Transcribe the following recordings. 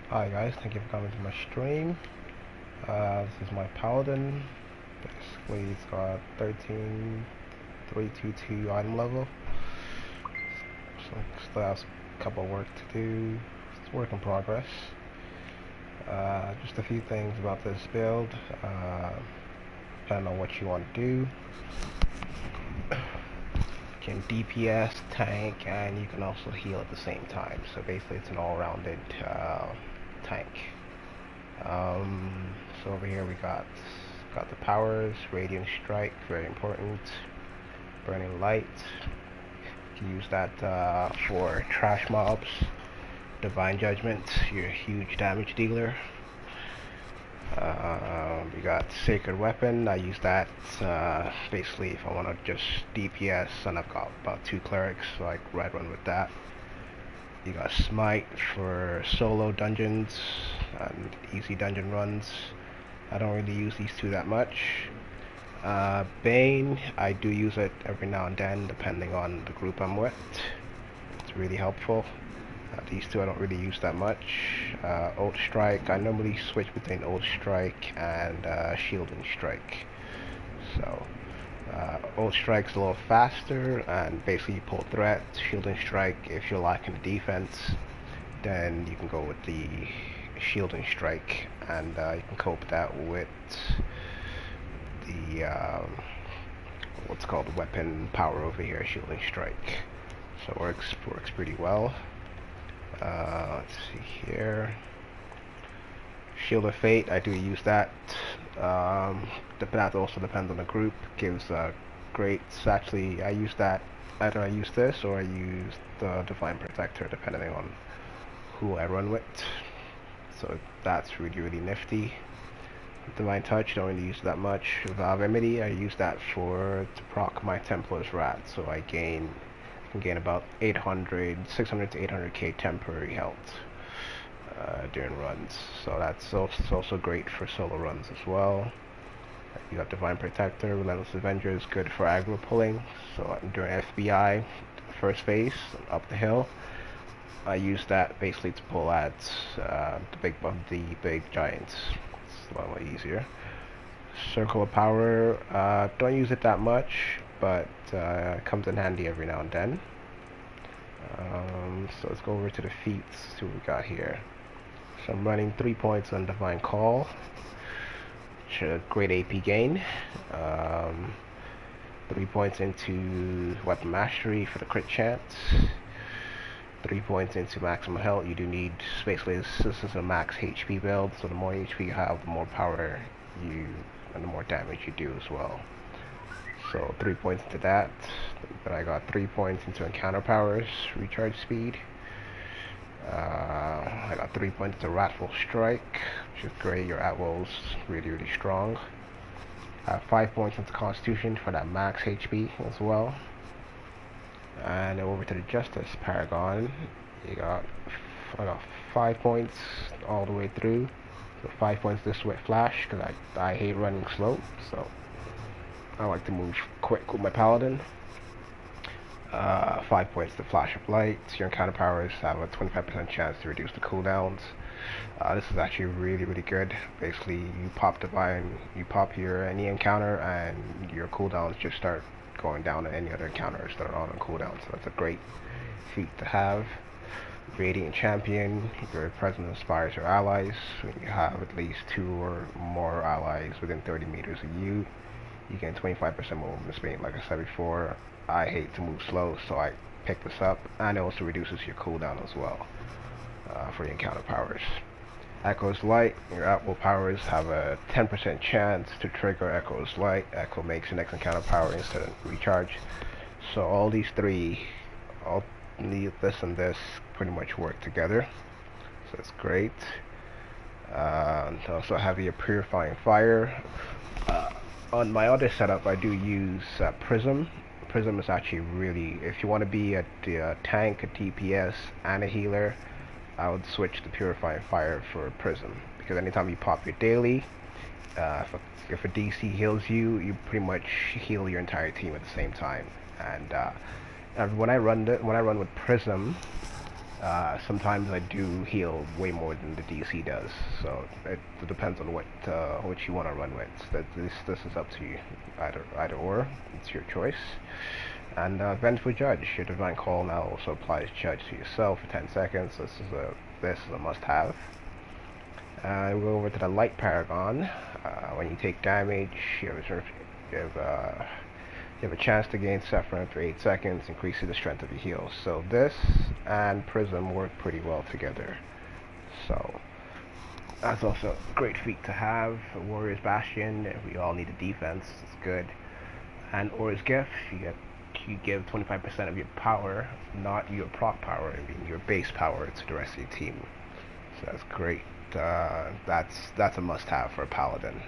Hi guys, thank you for coming to my stream. This is my Paladin. Basically, it's got 13,322 item level. So still has a couple of work to do. It's work in progress. Just a few things about this build. Depending on what you want to do. You can DPS, tank, and you can also heal at the same time. So basically, it's an all-rounded tank. So over here we got the powers, Radiant Strike, very important. Burning Light, you can use that for trash mobs. Divine Judgment, your huge damage dealer. We got Sacred Weapon, I use that basically if I want to just DPS, and I've got about 2 clerics, so I ride run with that. You got Smite for solo dungeons and easy dungeon runs. I don't really use these two that much. Bane, I do use it every now and then depending on the group I'm with. It's really helpful. These two I don't really use that much. Old Strike, I normally switch between Old Strike and Shielding Strike. So Old Strike's a little faster, and basically you pull threat. Shielding Strike, if you're lacking defense, then you can go with the Shielding Strike, and you can cope that with the what's called weapon power over here, Shielding Strike. So it works pretty well. Let's see here. Shield of Fate, I do use that. That also depends on the group. Gives great. Actually, I use that. Either I use this or I use the Divine Protector, depending on who I run with. So that's really nifty. Divine Touch, don't really use that much. Vow Remedy, I use that to proc my Templar's Wrath, so I can gain about 600 to 800k temporary health during runs. So that's also great for solo runs as well. You got Divine Protector, Relentless Avenger is good for aggro pulling. So during FBI, first phase, up the hill, I use that basically to pull at the big giants. It's a lot easier. Circle of Power, don't use it that much, but it comes in handy every now and then. So let's go over to the feats, see what we got here. So I'm running 3 points on Divine Call, which is a great AP gain. 3 points into Weapon Mastery for the crit chance. 3 points into maximum health. You do need, basically this is a max HP build, so the more HP you have, the more power you, and the more damage you do as well. So 3 points into that, but I got 3 points into Encounter Powers, Recharge Speed. I got 3 points to Wrathful Strike, which is great. Your Atwell's really strong. 5 points into Constitution for that max HP as well. And over to the Justice Paragon, I got 5 points all the way through. So 5 points to Swift Flash, because I hate running slow, so I like to move quick with my Paladin. 5 points to Flash of Light. Your Encounter Powers have a 25% chance to reduce the cooldowns. This is actually really good. Basically, you pop Divine, you pop any encounter, and your cooldowns just start going down to any other encounters that are on cooldown. So that's a great feat to have. Radiant Champion, your presence inspires your allies. When you have at least 2 or more allies within 30 meters of you, you gain 25% movement speed. Like I said before, I hate to move slow, so I pick this up, and it also reduces your cooldown as well for the encounter powers. Echo's Light, your Atwell powers have a 10% chance to trigger Echo's Light. Echo makes your next encounter power instant recharge. So all these three, this and this, pretty much work together. So it's great. Also have your Purifying Fire. On my other setup, I do use Prism. Prism is actually really, if you want to be a tank, a DPS, and a healer, I would switch to Purifying Fire for Prism, because anytime you pop your daily, if a DC heals you, you pretty much heal your entire team at the same time. And when I run with Prism, Sometimes I do heal way more than the DC does, so it depends on what you want to run with. This is up to you, either or. It's your choice. And Vengeful Judge, your Divine Call now also applies Judge to yourself for 10 seconds. This is a must-have. We'll go over to the Light Paragon. When you take damage, you have a chance to gain suffering for 8 seconds, increasing the strength of your heals. So this and Prism work pretty well together. So that's also a great feat to have. Warrior's Bastion, we all need a defense, it's good. And Aura's Gift, you give 25% of your power, not your proc power, I mean your base power, to the rest of your team. So that's great. That's a must-have for a Paladin.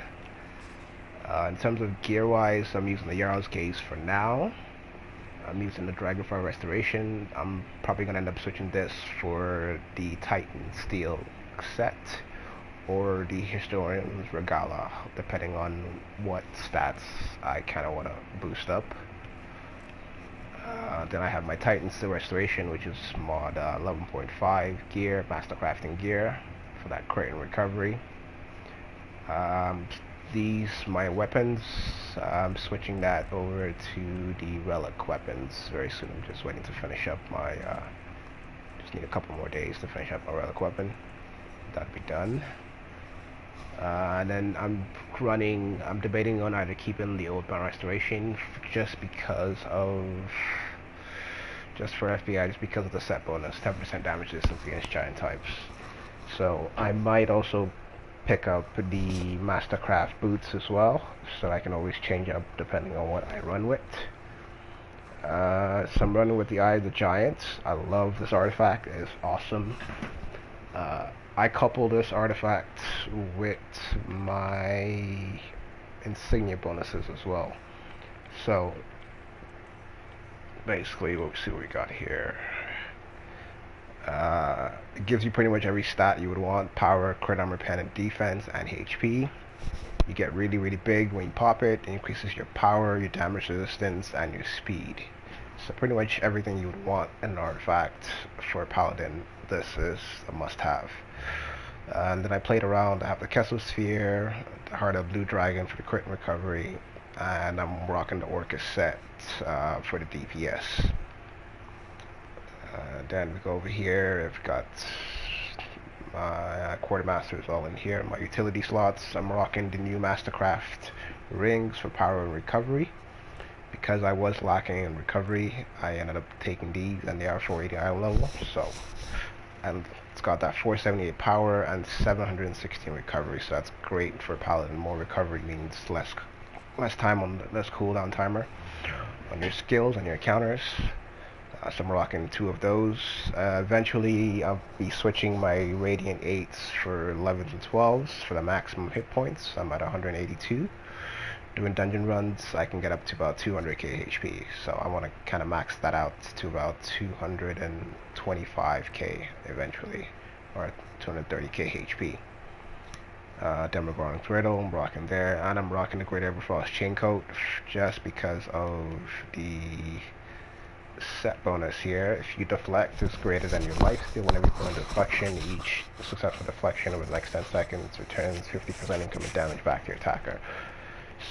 In terms of gear-wise, I'm using the Jarl's Gaze for now. I'm using the Dragonfire Restoration. I'm probably going to end up switching this for the Titan Steel set or the Historian's Regala, depending on what stats I kind of want to boost up. Then I have my Titan Steel Restoration, which is mod 11.5 gear, Master Crafting gear for that crit and recovery. My weapons, I'm switching that over to the relic weapons very soon. I'm just waiting to finish up my, just need a couple more days to finish up my relic weapon. That'll be done. And then I'm debating on either keeping the Oathbound Restoration just for FBI, just because of the set bonus, 10% damage distance against giant types. So I might also pick up the Mastercraft boots as well, so I can always change up depending on what I run with. So I'm running with the Eye of the Giants. I love this artifact, it's awesome. I couple this artifact with my Insignia Bonuses as well. So basically, we'll see what we got here. It gives you pretty much every stat you would want: power, crit armor, pen, and defense, and HP. You get really, really big when you pop it. It increases your power, your damage resistance, and your speed. So pretty much everything you would want in an artifact for a Paladin, this is a must-have. And then I played around. I have the Kessel Sphere, the Heart of Blue Dragon for the crit and recovery, and I'm rocking the Orcus set for the DPS. Then we go over here. I've got my Quartermasters all in here. My utility slots, I'm rocking the new Mastercraft rings for power and recovery. Because I was lacking in recovery, I ended up taking these, and they are 480 island level. So, and it's got that 478 power and 716 recovery. So that's great for Paladin. More recovery means less time on less cooldown timer on your skills and your counters. So I'm rocking 2 of those. Eventually I'll be switching my Radiant 8s for 11s and 12s for the maximum hit points. I'm at 182. Doing dungeon runs, I can get up to about 200k HP. So I want to kind of max that out to about 225k eventually, or 230k HP. Then we're going Griddle, I'm rocking there, and I'm rocking the Great Everfrost Chaincoat just because of the set bonus here. If you deflect is greater than your lifesteal, whenever you put in deflection, each successful deflection over the next 10 seconds returns 50% incoming damage back to your attacker.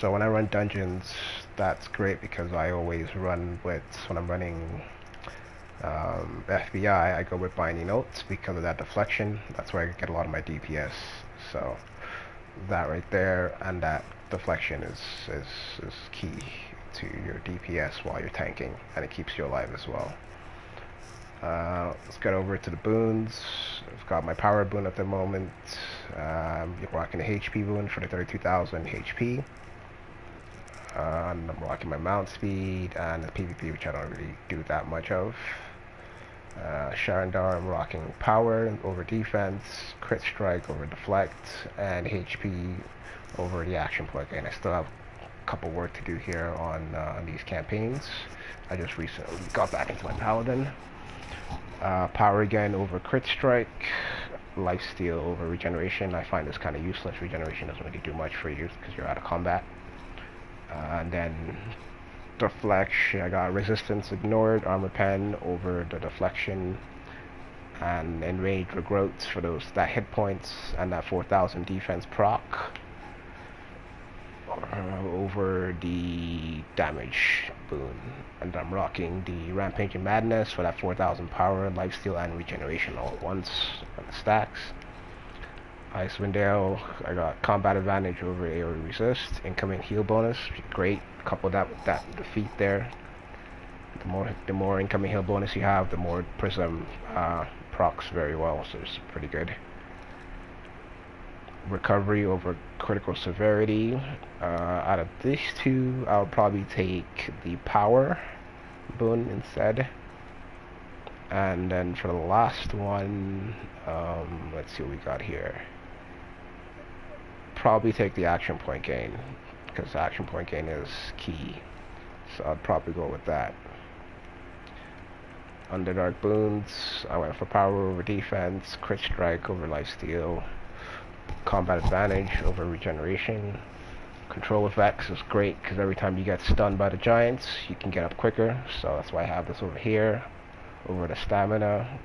So when I run dungeons, that's great because I always run with, when I'm running FBI, I go with Binding Oaths because of that deflection. That's where I get a lot of my DPS. So that right there and that deflection is key to your DPS while you're tanking, and it keeps you alive as well. Let's get over to the boons. I've got my power boon at the moment. You're rocking the HP boon for the 32,000 HP. And I'm rocking my mount speed and the PvP, which I don't really do that much of. Sharandar, I'm rocking power over defense, crit strike over deflect, and HP over the action point. And I still have couple work to do here on these campaigns. I just recently got back into my Paladin. Power again over crit strike, lifesteal over regeneration. I find this kind of useless. Regeneration doesn't really do much for you because you're out of combat. And then deflection, I got resistance ignored, armor pen over the deflection, and enraged regrowths for that hit points, and that 4,000 defense proc over the damage boon. And I'm rocking the Rampaging Madness for that 4,000 power, lifesteal, and regeneration all at once on the stacks. Icewind Dale, I got combat advantage over AoE resist, incoming heal bonus, great. Couple that with that defeat there. The more incoming heal bonus you have, the more Prism procs very well, so it's pretty good. Recovery over critical severity. Out of these two, I'll probably take the power boon instead. And then for the last one, let's see what we got here. Probably take the action point gain, because action point gain is key. So I'd probably go with that. Underdark boons, I went for power over defense, crit strike over lifesteal, combat advantage over regeneration. Control effects is great because every time you get stunned by the giants, you can get up quicker. So that's why I have this over here, over the stamina.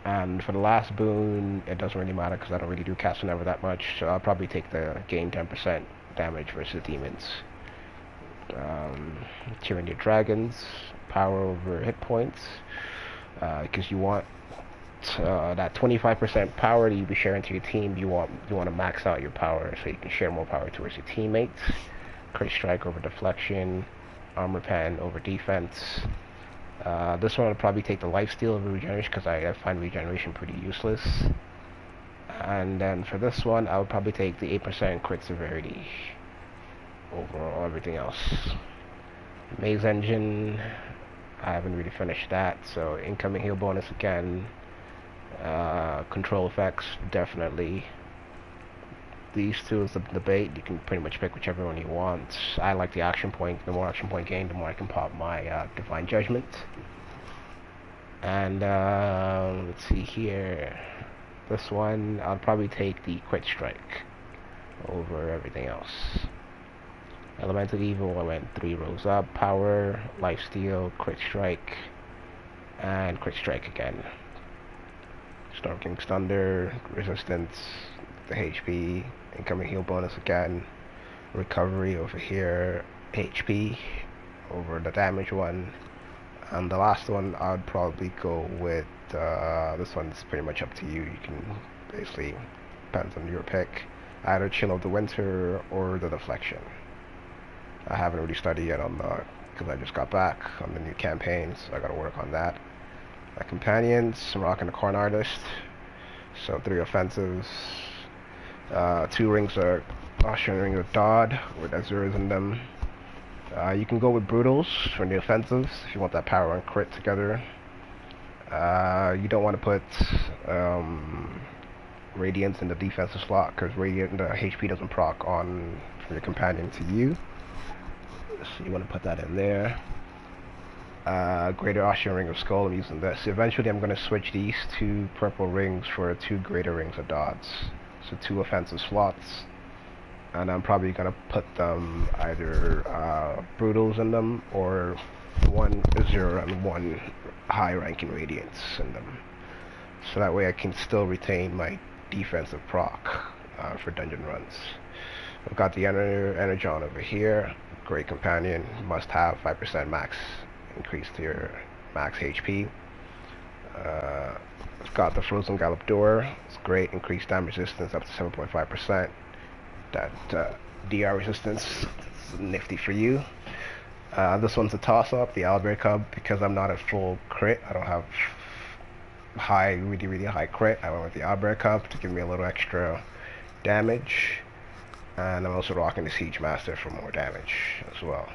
And for the last boon, it doesn't really matter because I don't really do Casanova that much. So I'll probably take the gain 10% damage versus demons. Tyranny of Dragons, power over hit points, because you want that 25% power that you be sharing to your team. You want to max out your power so you can share more power towards your teammates. Crit strike over deflection, armor pen over defense. This one I'll probably take the lifesteal over regeneration because I find regeneration pretty useless. And then for this one, I would probably take the 8% crit severity over everything else. Maze Engine, I haven't really finished that, so incoming heal bonus again. Control effects, definitely. These two is the debate. You can pretty much pick whichever one you want. I like the action point. The more action point gain, the more I can pop my Divine Judgment. And let's see here. This one, I'll probably take the Crit Strike over everything else. Elemental Evil, I went 3 rows up. Power, Lifesteal, Crit Strike, and Crit Strike again. Storm King's Thunder, Resistance, the HP, incoming heal bonus again, recovery over here, HP over the damage one, and the last one I'd probably go with, this one's pretty much up to you. You can basically, depends on your pick, either Chill of the Winter or the Deflection. I haven't really started yet on the, because I just got back on the new campaign, so I gotta work on that. My companions, I'm rocking the Corn Artist, so 3 offensives, 2 rings of Austrian Ring of Dodd with Azuras in them. You can go with Brutals for the offensives if you want that power and crit together. You don't want to put Radiance in the defensive slot because Radiant, the HP doesn't proc on from your companion to you. So you want to put that in there. Greater Austrian Ring of Skull, I'm using this. Eventually I'm going to switch these 2 purple rings for 2 greater rings of Dodds. So 2 offensive slots. And I'm probably going to put them either Brutals in them or 1 Azure and 1 high ranking Radiance in them. So that way I can still retain my defensive proc for dungeon runs. I've got the Energon over here. Great companion, must have 5% max increase to your max HP. It's got the Frozen Gallop Door. It's great, increased damage resistance up to 7.5%. That DR resistance is nifty for you. This one's a toss-up, the Owlbear Cub, because I'm not at full crit. I don't have high, really high crit. I went with the Owlbear Cub to give me a little extra damage. And I'm also rocking the Siege Master for more damage as well.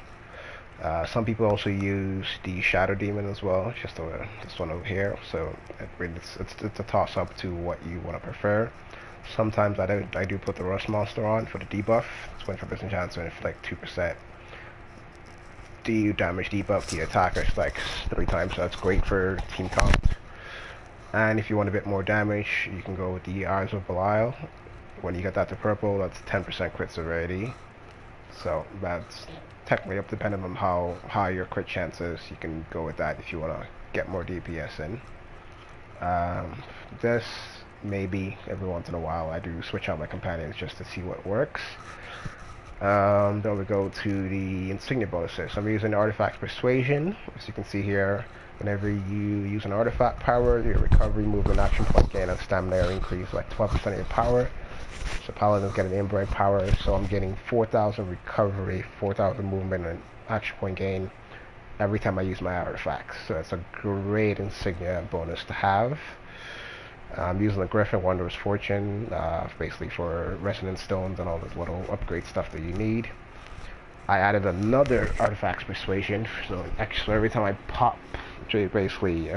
Some people also use the Shadow Demon as well, just this one over here. So it's a toss-up to what you want to prefer. Sometimes I do put the Rust Monster on for the debuff. It's 25% chance to inflict 2% damage debuff to the attacker. It's like 3 times, so that's great for team comp. And if you want a bit more damage, you can go with the Eyes of Belial. When you get that to purple, that's 10% crit severity. So that's technically up depending on how high your crit chance is. You can go with that if you want to get more DPS in. This, maybe every once in a while, I do switch out my companions just to see what works. Then we go to the Insignia Bonuses. I'm using Artifact Persuasion. As you can see here, whenever you use an artifact power, your recovery, movement, action point gain, and stamina are increased by 12% of your power. So Paladin's getting inbred power, so I'm getting 4,000 recovery, 4,000 movement, and action point gain every time I use my artifacts. So it's a great Insignia bonus to have. I'm using the Griffin Wondrous Fortune, basically for resonance stones and all this little upgrade stuff that you need. I added another Artifacts Persuasion, so extra every time I pop, basically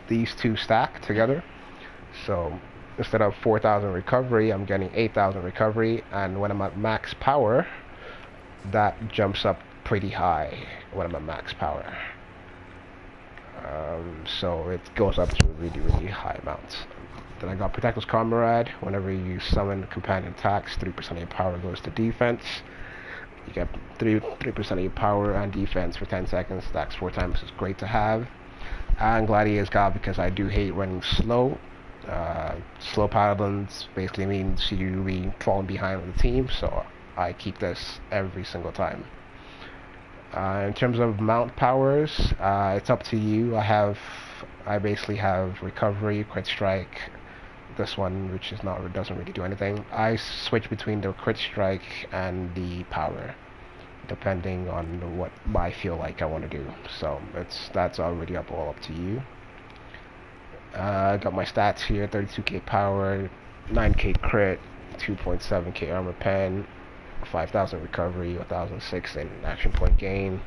these two stack together. So instead of 4,000 recovery, I'm getting 8,000 recovery, and when I'm at max power, that jumps up pretty high when I'm at max power. So it goes up to really, really high amounts. Then I got Protector's Comrade. Whenever you summon companion attacks, 3% of your power goes to defense. You get 3% of your power and defense for 10 seconds. Stacks 4 times. It's great to have. And Gladiator's Guard, because I do hate running slow. Slow Paladins basically means you be falling behind on the team, so I keep this every single time. In terms of mount powers, it's up to you. I basically have recovery, crit strike. This one, which is doesn't really do anything. I switch between the crit strike and the power, depending on what I feel like I want to do. So that's already all up to you. I got my stats here: 32k power, 9k crit, 2.7k armor pen, 5,000 recovery, 1,006 in action point gain.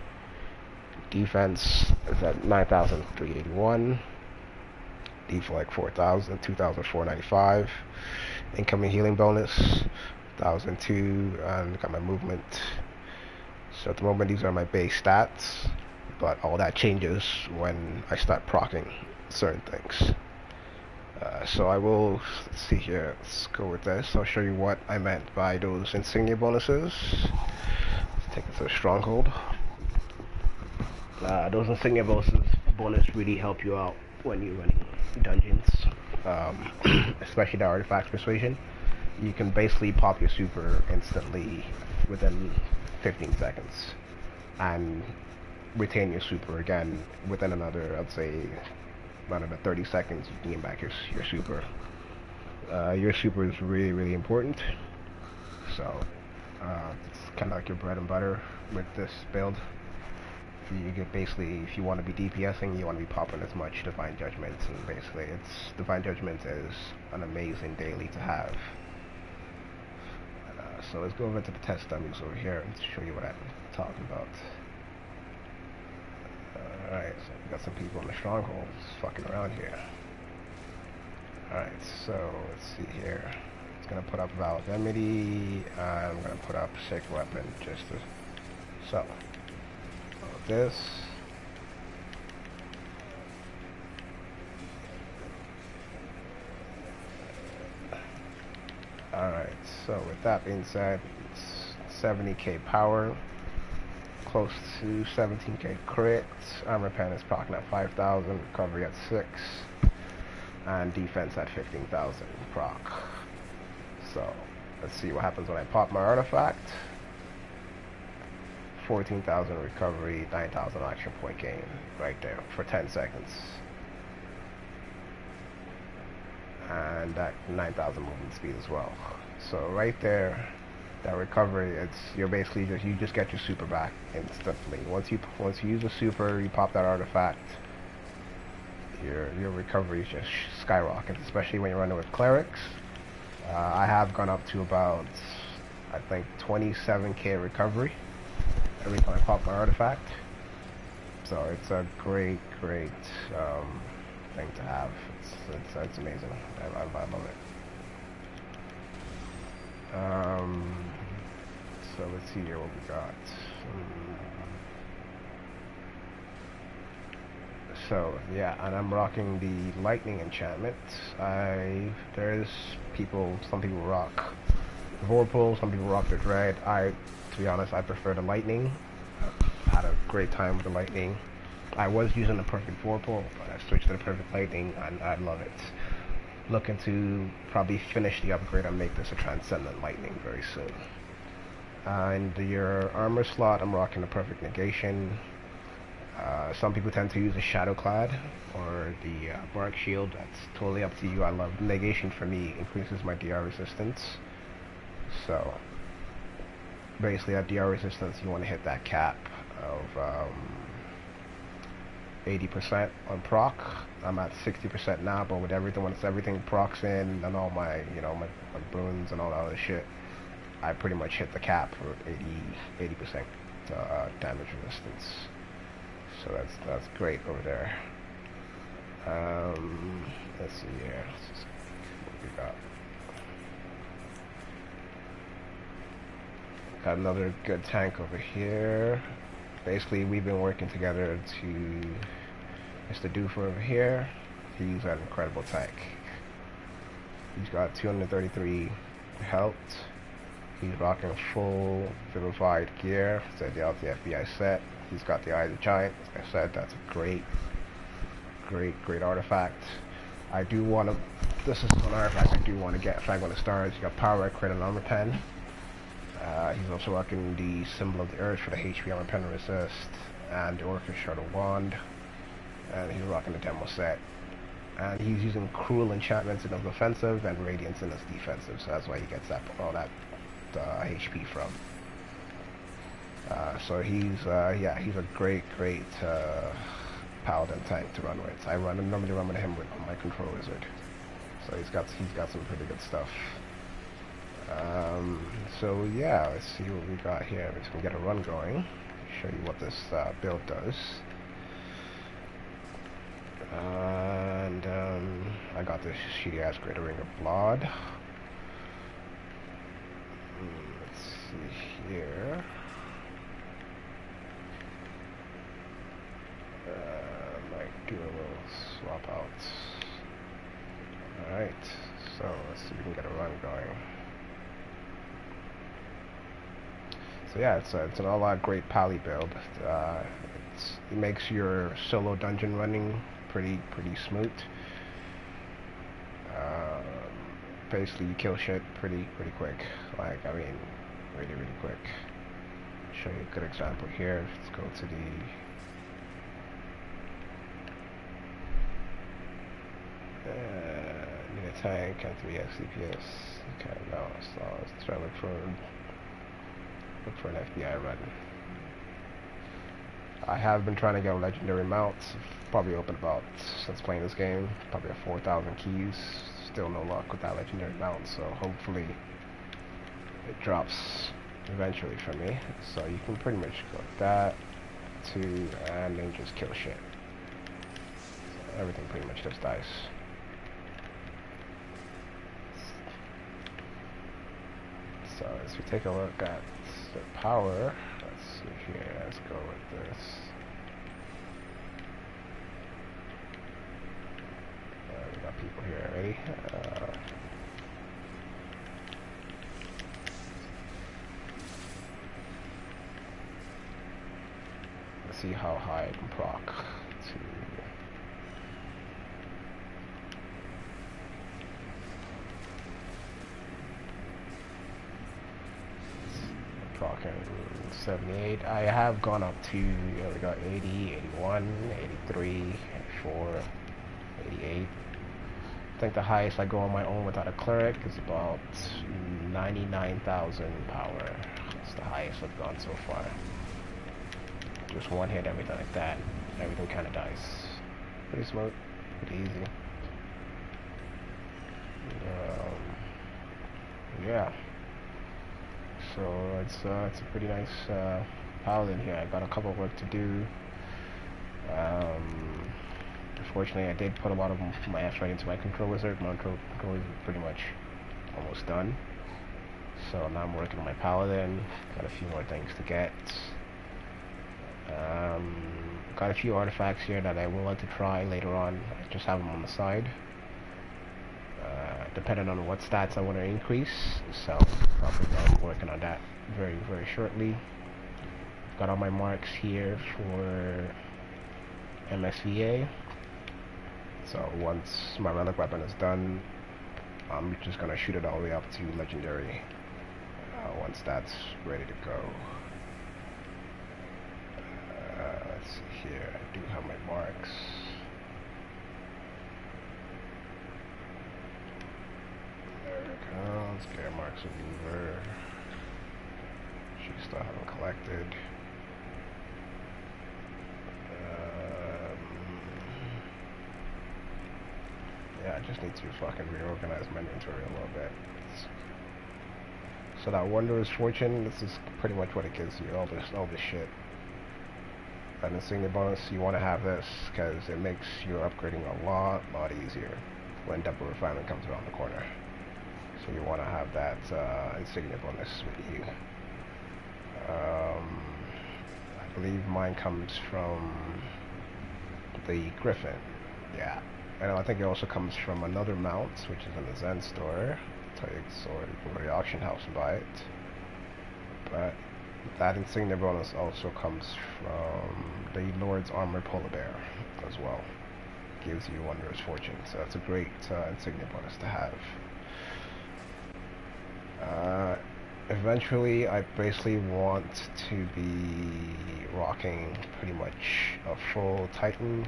Defense is at 9,381. Deflect 4,000, 2,495. Incoming healing bonus 1,002, and got my movement. So at the moment these are my base stats, but all that changes when I start proccing certain things. So I will, let's see here, let's go with this. I'll show you what I meant by those Insignia bonuses. Let's take it to the stronghold. Those Insignia bonus really help you out when you're running dungeons, especially the Artifact Persuasion. You can basically pop your super instantly within 15 seconds and retain your super again within another, I'd say, another 30 seconds. You can get back your super. Your super is really, really important. So it's kind of like your bread and butter with this build. You get basically, if you want to be DPSing, you want to be popping as much Divine Judgments, and basically Divine Judgments is an amazing daily to have. So let's go over to the test dummies over here and show you what I'm talking about. Alright, so we got some people in the strongholds fucking around here. Alright, so let's see here. It's gonna put up Valve Enmity, and I'm gonna put up Sacred Weapon just to, so this. Alright, so with that being said, it's 70k power, close to 17k crit, armor pen is proccing at 5,000, recovery at 6, and defense at 15,000 proc. So let's see what happens when I pop my artifact. 14,000 recovery, 9,000 action point gain right there for 10 seconds. And that 9,000 movement speed as well. So right there, that recovery, you're basically you just get your super back instantly. Once you use a super, you pop that artifact, your recovery just skyrockets, especially when you're running with clerics. I have gone up to about, I think, 27k recovery every time I pop my artifact. So it's a great thing to have. It's amazing. I love it. So let's see here what we got. So yeah, and I'm rocking the lightning enchantment. There's some people rock Vorpal, some people rock the Dread. To be honest, I prefer the lightning. I've had a great time with the lightning. I was using the Perfect Vorpal, but I switched to the Perfect Lightning, and I love it. Looking to probably finish the upgrade and make this a Transcendent Lightning very soon. And your armor slot, I'm rocking the Perfect Negation. Some people tend to use a Shadowclad or the Bark Shield. That's totally up to you. I love negation. For me, increases my DR resistance. So basically at DR resistance you want to hit that cap of 80% on proc. I'm at 60% now, but with everything, once everything procs in and all my, you know, my boons and all that other shit, I pretty much hit the cap for 80% damage resistance. So that's great over there. Let's see here. Let's just, what we got? Got another good tank over here. Basically, we've been working together to Mr. Doofer over here. He's an incredible tank. He's got 233 health. He's rocking a full vivified gear. It's the LTFBI set. He's got the Eye of the Giant. Like I said, that's a great artifact. I do want to. This is an artifact I do want to get if I'm going to start. He's got Power Crit and Armor Pen. He's also rocking the Symbol of the Earth for the HP Armor Pen Resist, and the Orchestra Wand. And he's rocking the demo set. And he's using Cruel Enchantments in his offensive and Radiance in his defensive, so that's why he gets all that HP from. So he's he's a great Paladin tank to run with. I normally run with him with my Control Wizard. So he's got some pretty good stuff. So yeah, let's see what we got here. We're just gonna get a run going. Show you what this build does. And I got this shitty ass Greater Ring of Blood. Let's see here. Might do a little swap out. Alright, so let's see if we can get a run going. So yeah, it's an all-out great pally build. It makes your solo dungeon running pretty smooth. Basically, you kill shit pretty quick. Like, I mean, really quick. Show you a good example here. Let's go to the need a tank and 3 CPS. Okay, no, so let's try to look for an FBI run. I have been trying to get legendary mounts. Probably opened about, since playing this game, probably 4,000 keys. Still no luck with that legendary mount, so hopefully it drops eventually for me. So you can pretty much go with that, and then just kill shit. Everything pretty much just dies. So as we take a look at the power, let's see here, let's go with this. We got people here already. Let's see how high I can proc to. Procking 78. I have gone up to, we got 80, 81, 83, 84, 88. I think the highest I go on my own without a cleric is about 99,000 power. That's the highest I've gone so far. Just one hit, everything like that. Everything kind of dies. Pretty smooth, pretty easy. Yeah. So it's a pretty nice Paladin here. I got a couple of work to do. Unfortunately, I did put a lot of my effort into my Control Wizard. My Control Wizard is pretty much almost done. So now I'm working on my Paladin. Got a few more things to get. Got a few artifacts here that I will like to try later on. I just have them on the side. Depending on what stats I want to increase, so I'm working on that very shortly. Got all my marks here for MSVA. So once my relic weapon is done, I'm just gonna shoot it all the way up to legendary. Once that's ready to go. Let's see here. I do have my marks. There it goes. Gear marks of Weaver. She still haven't collected. Yeah, I just need to fucking reorganize my inventory a little bit. So that Wondrous Fortune, this is pretty much what it gives you, all this shit. An Insignia bonus, you want to have this because it makes your upgrading a lot easier when Double Refinement comes around the corner. So you want to have that Insignia bonus with you. I believe mine comes from the Griffin. Yeah. And I think it also comes from another mount, which is in the Zen store. So you can go to the auction house and buy it. But that Insignia bonus also comes from the Lord's Armor Polar Bear as well. Gives you Wondrous Fortune, so that's a great Insignia bonus to have. Eventually, I basically want to be rocking pretty much a full Titan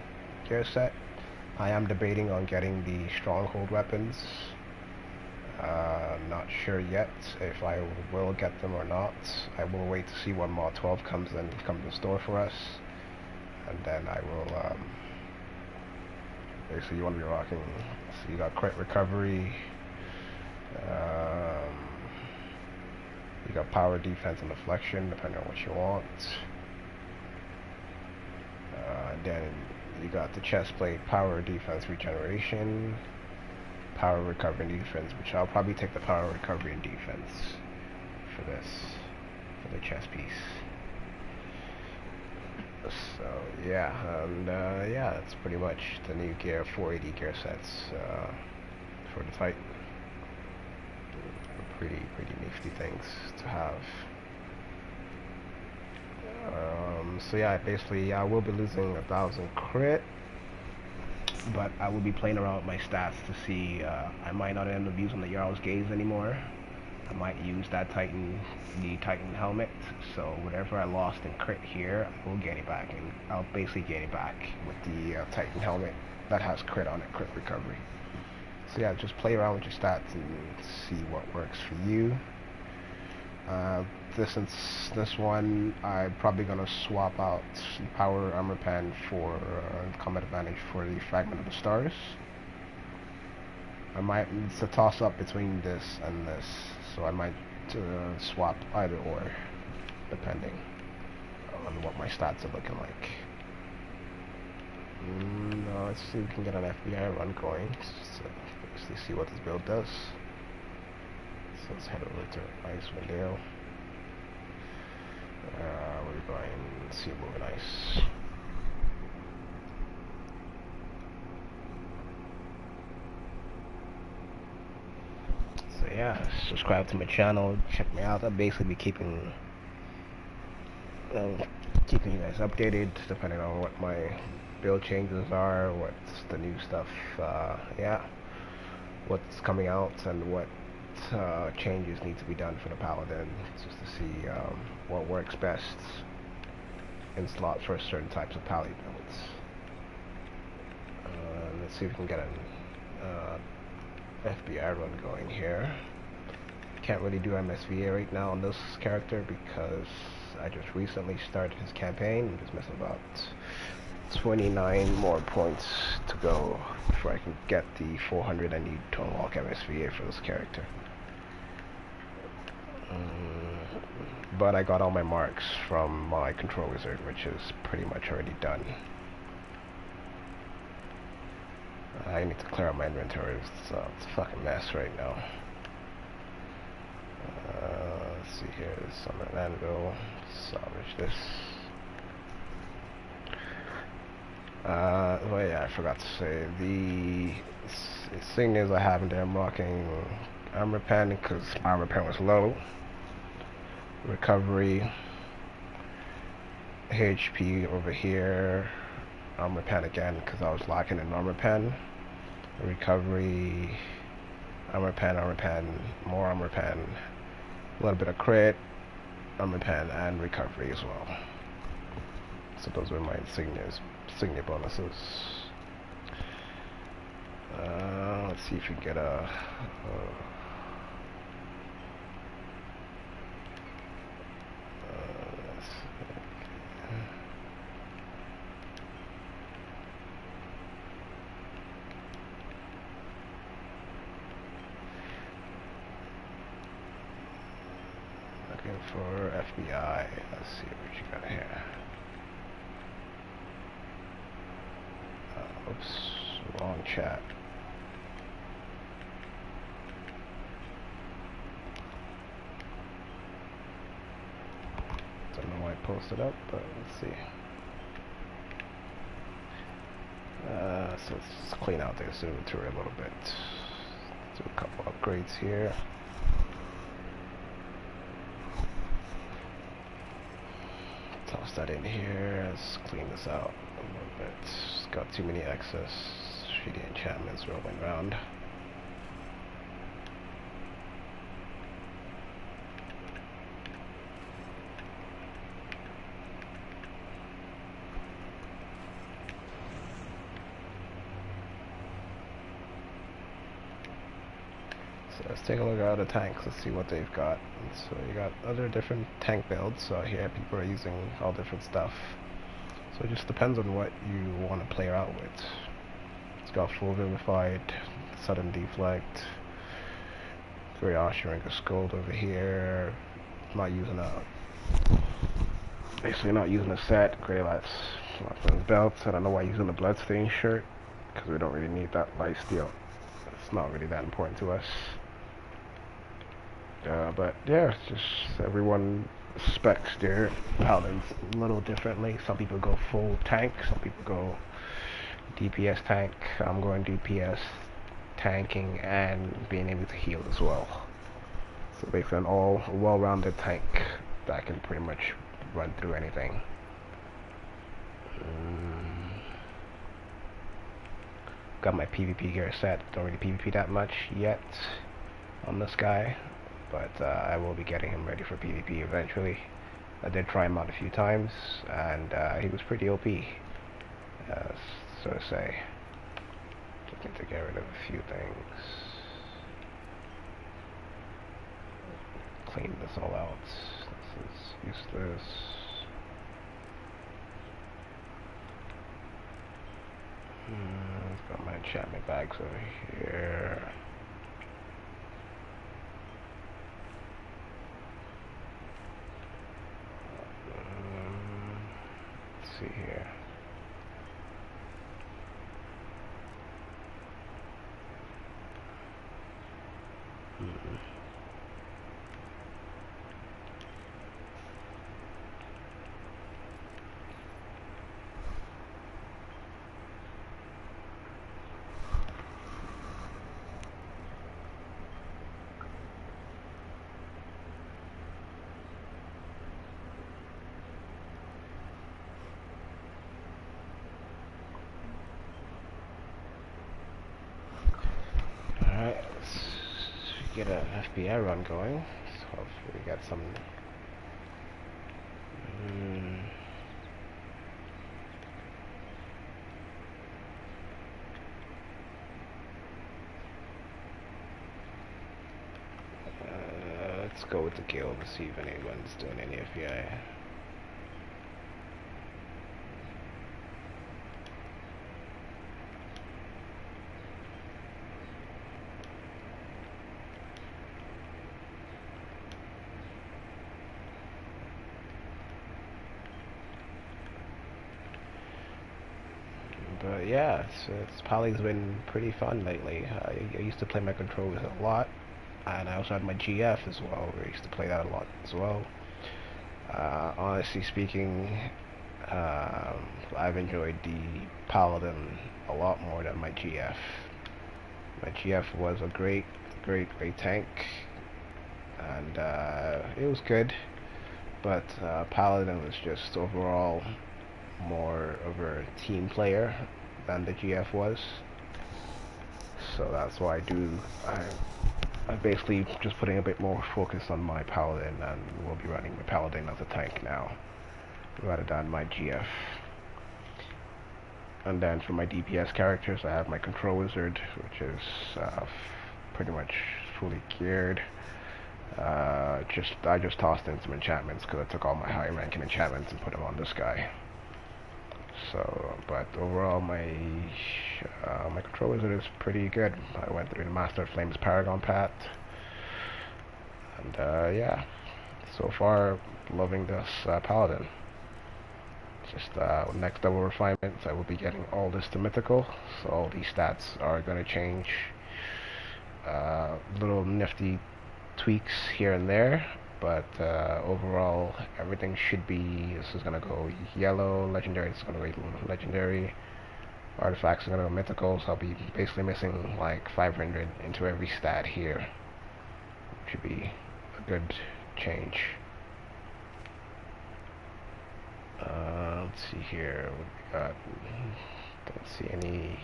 gear set. I am debating on getting the Stronghold weapons. Not sure yet if I will get them or not. I will wait to see when Mod 12 comes in store for us, and then I will basically, you want to be rocking. So you got crit recovery, you got power, defense, and deflection depending on what you want. Then you got the chest plate, power, defense, regeneration, power, recovery, and defense, which I'll probably take the power, recovery, and defense for this, for the chest piece. So yeah, and yeah, that's pretty much the new gear, 480 gear sets for the Titan. Pretty nifty things to have. So yeah, basically I will be losing 1,000 crit, but I will be playing around with my stats to see. I might not end up using the Jarl's Gaze anymore. I might use that the Titan helmet. So whatever I lost in crit here, I will gain it back, and I'll basically gain it back with the Titan helmet that has crit on it, crit recovery. So yeah, just play around with your stats and see what works for you. This one, I'm probably gonna swap out power armor pen for combat advantage for the fragment of the stars. It's a toss up between this and this, so I might swap either or, depending on what my stats are looking like. Let's see if we can get an FBI run going. So let's see what this build does. So let's head over to Icewind Dale. We're going to see moving ice. So yeah, subscribe to my channel, check me out. I'll basically be keeping you guys updated depending on what my build changes are, what's the new stuff, yeah, what's coming out, and what changes need to be done for the Paladin, just to see what works best in slots for certain types of Pally builds. Let's see if we can get an FBI run going here. Can't really do MSVA right now on this character because I just recently started his campaign. I'm just missing about 29 more points to go before I can get the 400 I need to unlock MSVA for this character. But I got all my marks from my control wizard, which is pretty much already done. I need to clear out my inventory, so it's a fucking mess right now. Let's see here, summon an anvil, salvage this. Oh yeah, I forgot to say, the insignias I have in there, I'm rocking armor pen because my armor pen was low. Recovery, HP over here, armor pen again because I was lacking in armor pen. Recovery, armor pen, more armor pen, a little bit of crit, armor pen, and recovery as well. So those were my Insignia bonuses. Let's see if we get a looking for FBI. Let's see what you got here. Oops, wrong chat. Don't know why I posted up, but let's see. So let's clean out this inventory a little bit. Do a couple upgrades here. Toss that in here. Let's clean this out a little bit. It's got too many excess shitty enchantments rolling around. So let's take a look at the tanks. Let's see what they've got. So you got other different tank builds. So here people are using all different stuff. So it just depends on what you want to play around with. It's got full vivified, sudden deflect, very ushering a scold over here. Not using basically not using a set. Grey lights, belts. I don't know why I'm using the bloodstain shirt because we don't really need that light steel. It's not really that important to us. But yeah, it's just everyone specs their paladins a little differently. Some people go full tank, some people go DPS tank. I'm going DPS, tanking, and being able to heal as well. So basically an all well-rounded tank that can pretty much run through anything. Got my PvP gear set. Don't really PvP that much yet on this guy, but I will be getting him ready for PvP eventually. I did try him out a few times, and he was pretty OP, so to say. Looking to get rid of a few things. Clean this all out. This is useless. Got my enchantment bags over here. Let's see here. Alright, let's get an FBI run going. So hopefully we got some. Let's go with the guild to see if anyone's doing any FBI. But yeah, it's Paladin's been pretty fun lately. I used to play my controllers a lot, and I also had my GF as well. I used to play that a lot as well. Honestly speaking, I've enjoyed the Paladin a lot more than my GF. My GF was a great tank, and it was good, but Paladin was just overall more of a team player than the GF was. So that's why I'm basically just putting a bit more focus on my Paladin, and we'll be running the Paladin as a tank now, rather than my GF. And then for my DPS characters, I have my Control Wizard, which is pretty much fully geared. I just tossed in some enchantments because I took all my high ranking enchantments and put them on this guy. So, but overall, my Control Wizard is pretty good. I went through the Master of Flames Paragon path, and yeah, so far loving this Paladin. Just next level refinements, I will be getting all this to mythical, so all these stats are going to change. Little nifty tweaks here and there, but overall everything should be. This is going to go yellow, legendary. This is going to go legendary. Artifacts are going to go mythical, so I'll be basically missing like 500 into every stat here, which should be a good change. Let's see here. What we got? Don't see any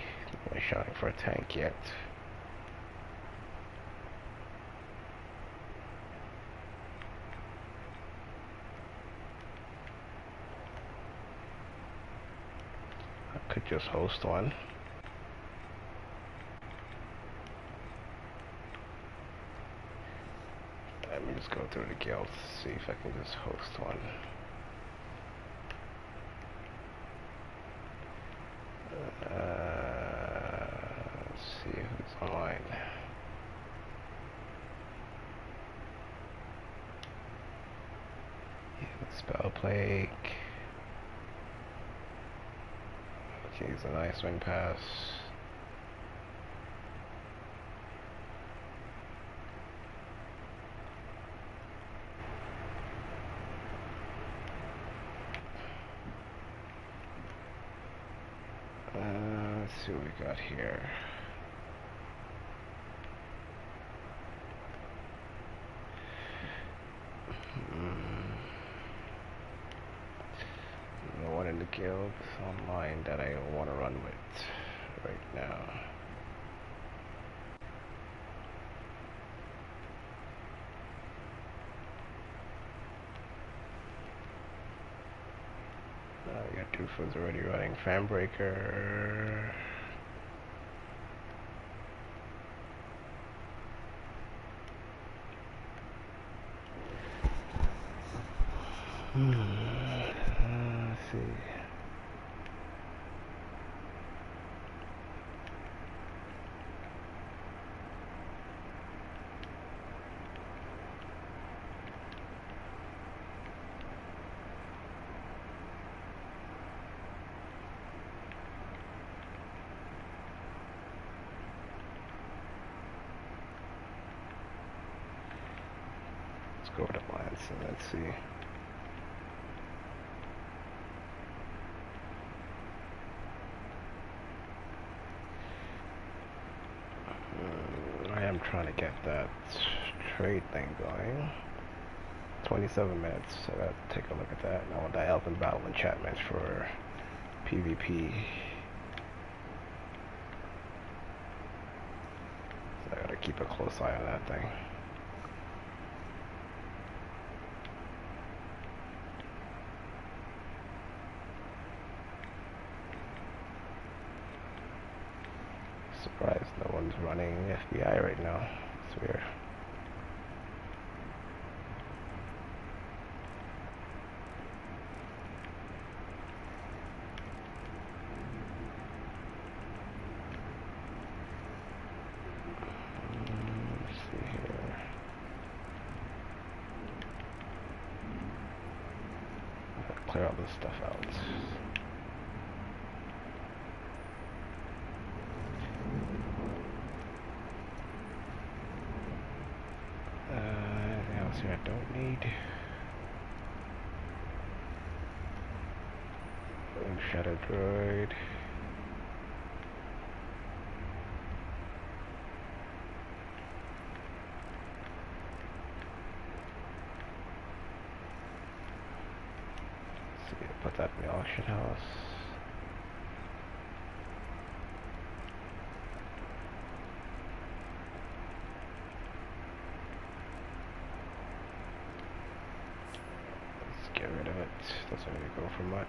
shouting for a tank yet. I could just host one. Let me just go through the guild, see if I can just host one. Let's see who's online. Yeah, Spell Plague. Okay, he's a nice wing pass. Let's see what we got here. No one in the guild online that I want to run with right now. We got two foods already running. Fanbreaker. Let's see. Let's go to Lance and let's see. I am trying to get that trade thing going. 27 minutes, so I gotta take a look at that. And I want that Elven Battle enchantment for PvP. So I gotta keep a close eye on that thing. Surprised no one's running FBI right now. It's weird. Let's see here. Gotta clear all this stuff out. Anything else here I don't need? Shadow Droid. see, put that in the auction house. Let's get rid of it. Doesn't really go for much.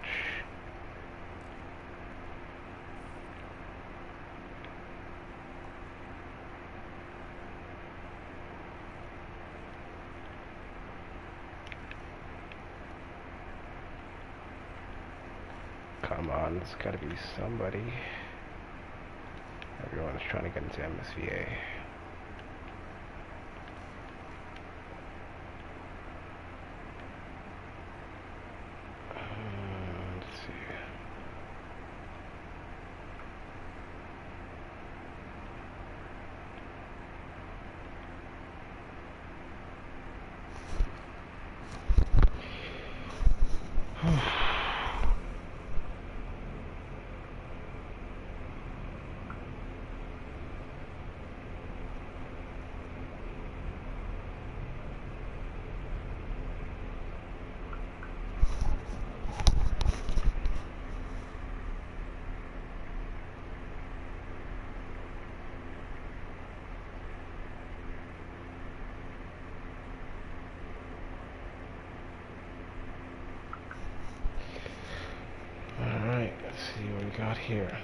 Come on, there's gotta be somebody. Everyone's trying to get into MSVA. Let's see. Alright, let's see what we got here.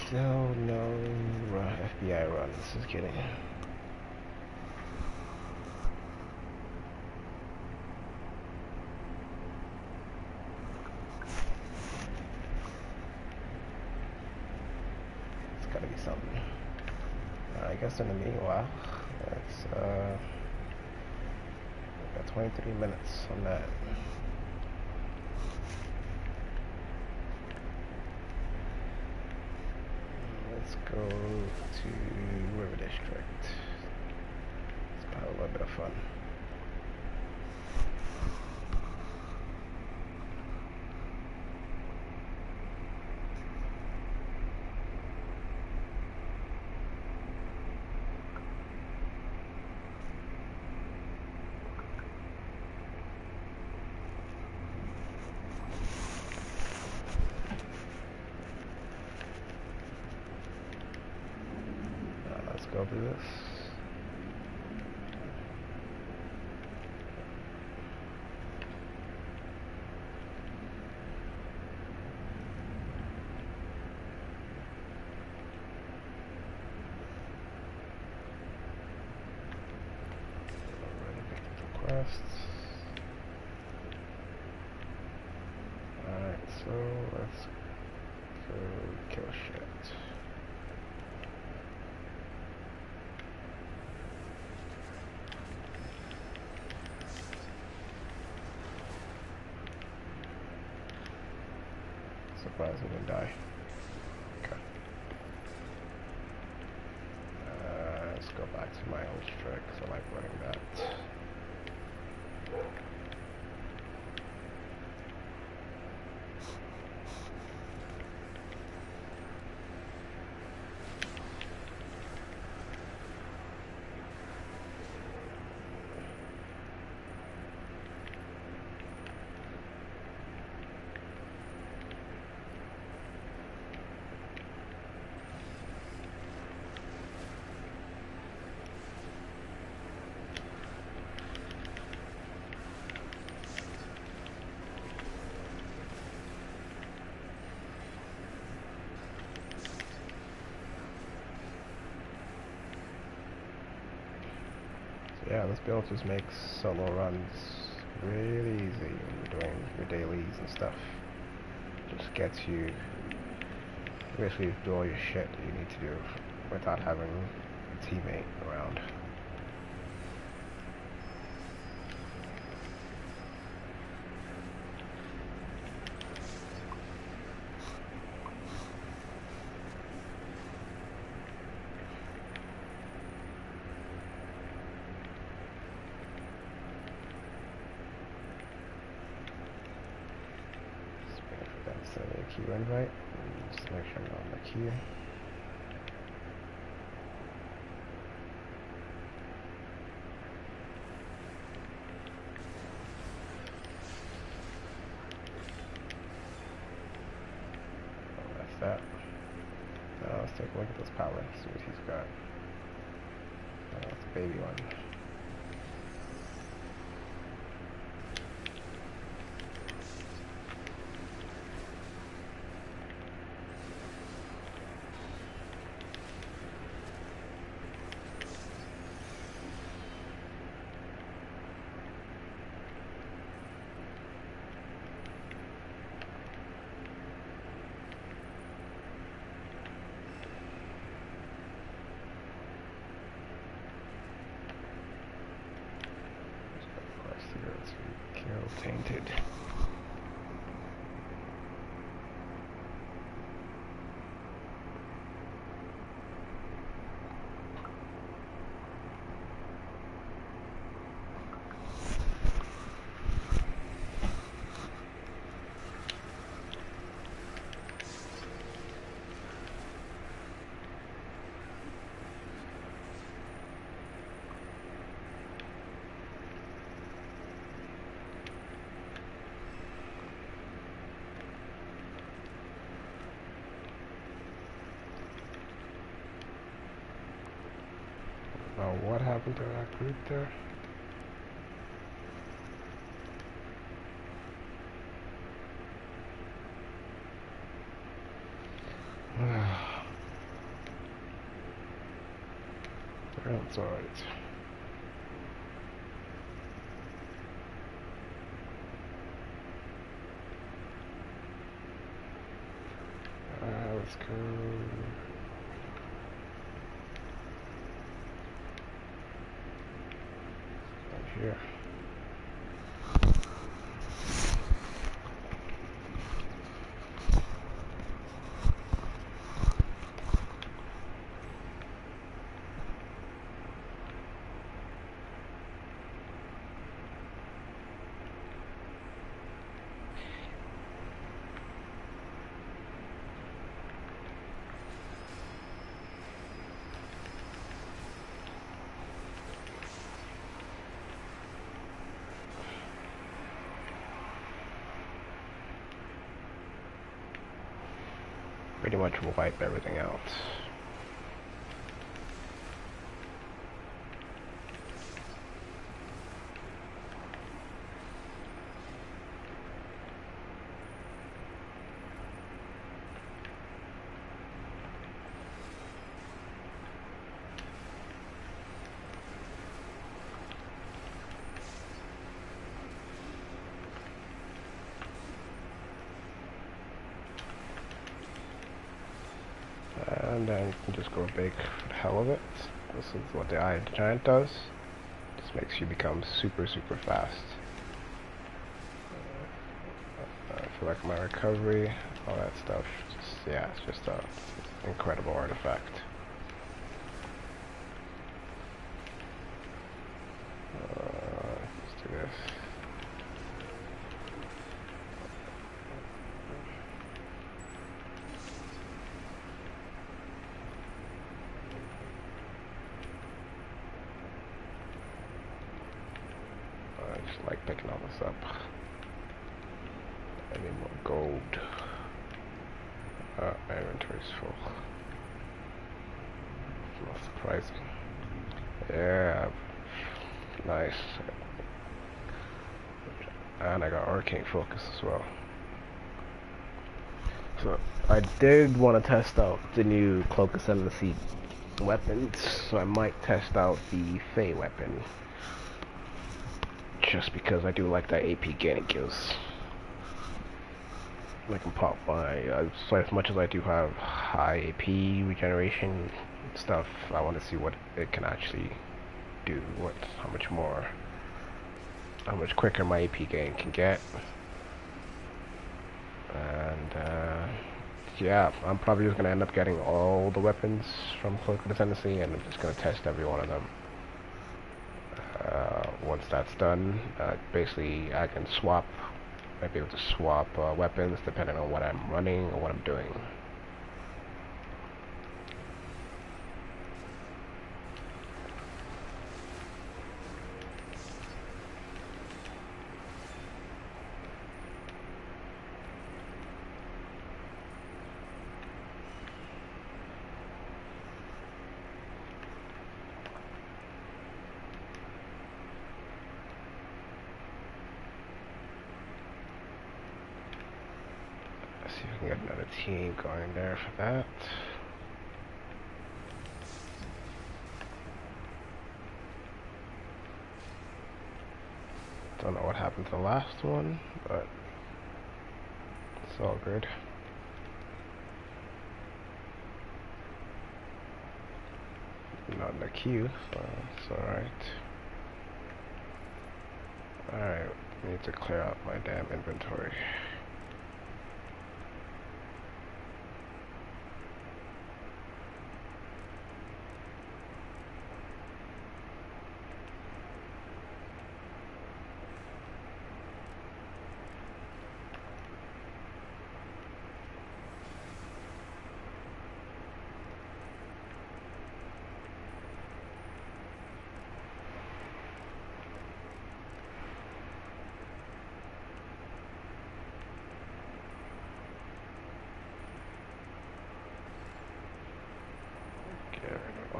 Still no FBI run. This is getting. It's gotta be something. I guess in the meanwhile, it's we got 23 minutes on that. Let's go to River District. Let's have a little bit of fun. Go through this. Requests. Alright, so let's go kill shit. Surprised we didn't die. Okay. Let's go back to my old trick, because I like running that. Yeah, this build just makes solo runs really easy when you're doing your dailies and stuff. Just gets you basically do all your shit that you need to do without having a teammate around. Send me a queue invite. Just make sure I'm on the queue. Oh, that's that. Now let's take a look at this Paladin. See what he's got. Oh, that's a baby one. Tainted. What happened to that group there? That's alright. Let's go. Here. Pretty much will wipe everything out. And then you can just go big for the hell of it. This is what the Eye of the Giant does. Just makes you become super fast. I feel like my recovery, all that stuff, yeah, it's just an incredible artifact. Let's do this. I just like picking all this up. I need more gold. My inventory's full. It's not surprising. Yeah, nice. And I got arcane focus as well. So I did want to test out the new Cloak Ascendancy weapons, so I might test out the Fey weapon. Just because I do like that AP gain it gives. I can pop my, so as much as I do have high AP regeneration stuff, I want to see what it can actually do, how much quicker my AP gain can get. And yeah, I'm probably just gonna end up getting all the weapons from Cloak of Ascendancy, and I'm just gonna test every one of them. Once that's done, basically I can swap, might be able to swap weapons depending on what I'm running or what I'm doing. Let's see if we can get another team going there for that. Don't know what happened to the last one, but it's all good. Not in the queue, so it's alright. Alright, need to clear out my damn inventory.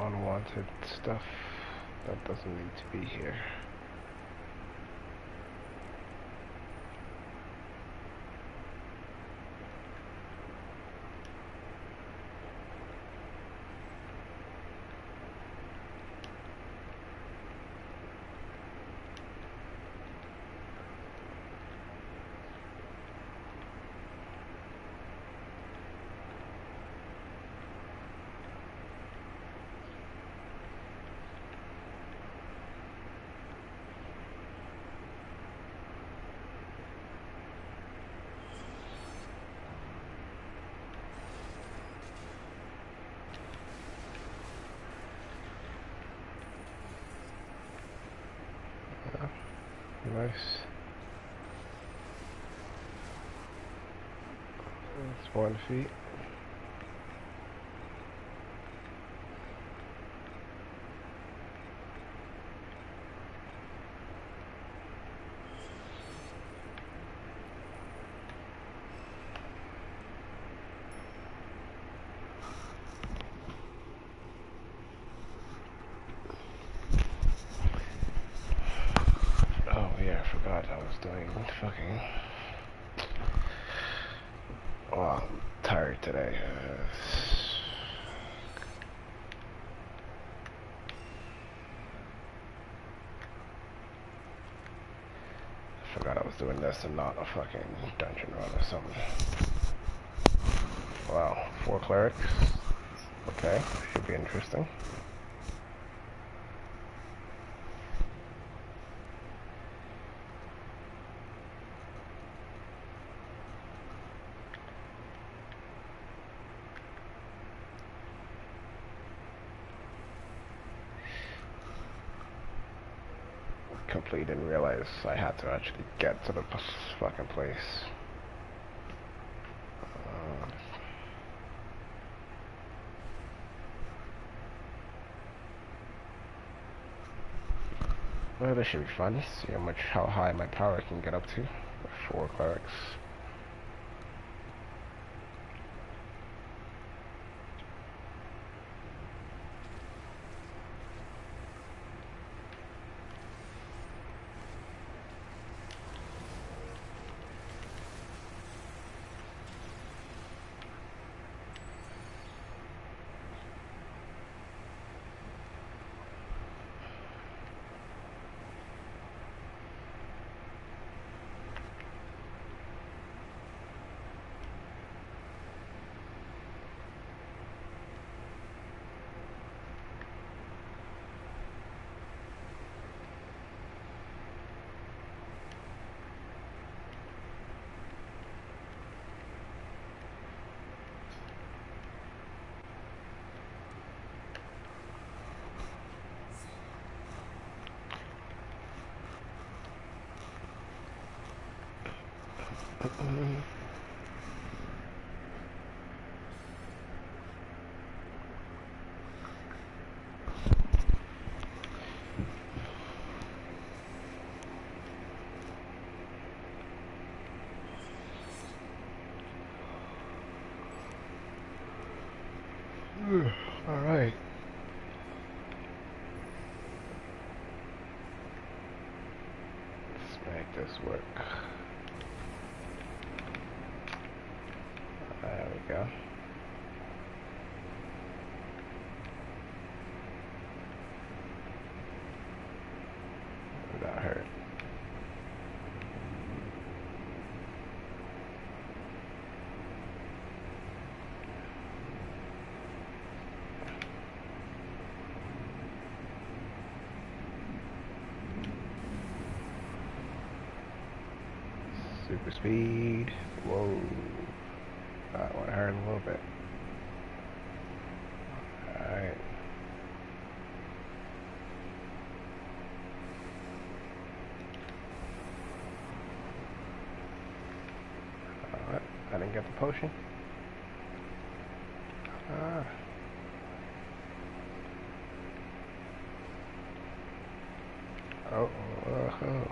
Unwanted stuff that doesn't need to be here. Nice. That's 1 feet. I was doing fucking. Well, I'm tired today. I forgot I was doing this and not a fucking dungeon run or something. Wow, 4 clerics. Okay, should be interesting. Completely didn't realize I had to actually get to the fucking place. Well, this should be fun. See how high my power can get up to. 4 clerics. All right. Let's make this work. There we go. That hurt. Super speed. Whoa. That one hurt a little bit. Alright. Alright. I didn't get the potion. Ah. Oh. Oh.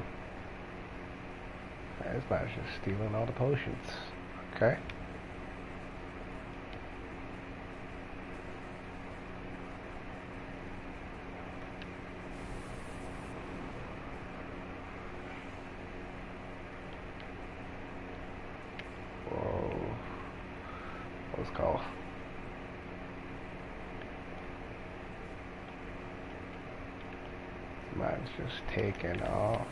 This guy's just stealing all the potions. Okay. Whoa. Let's go. Mine's just taking off.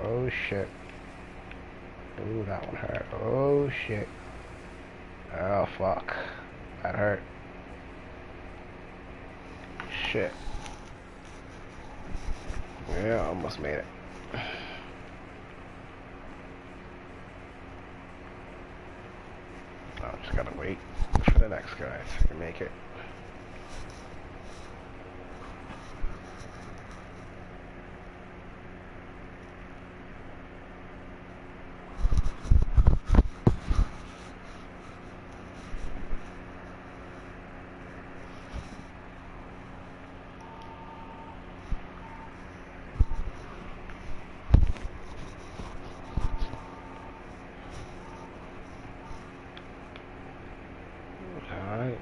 Oh shit. Ooh, that one hurt. Oh shit. Oh fuck. That hurt. Shit. Yeah, almost made it. I just gotta wait for the next guy so I can make it. Alright.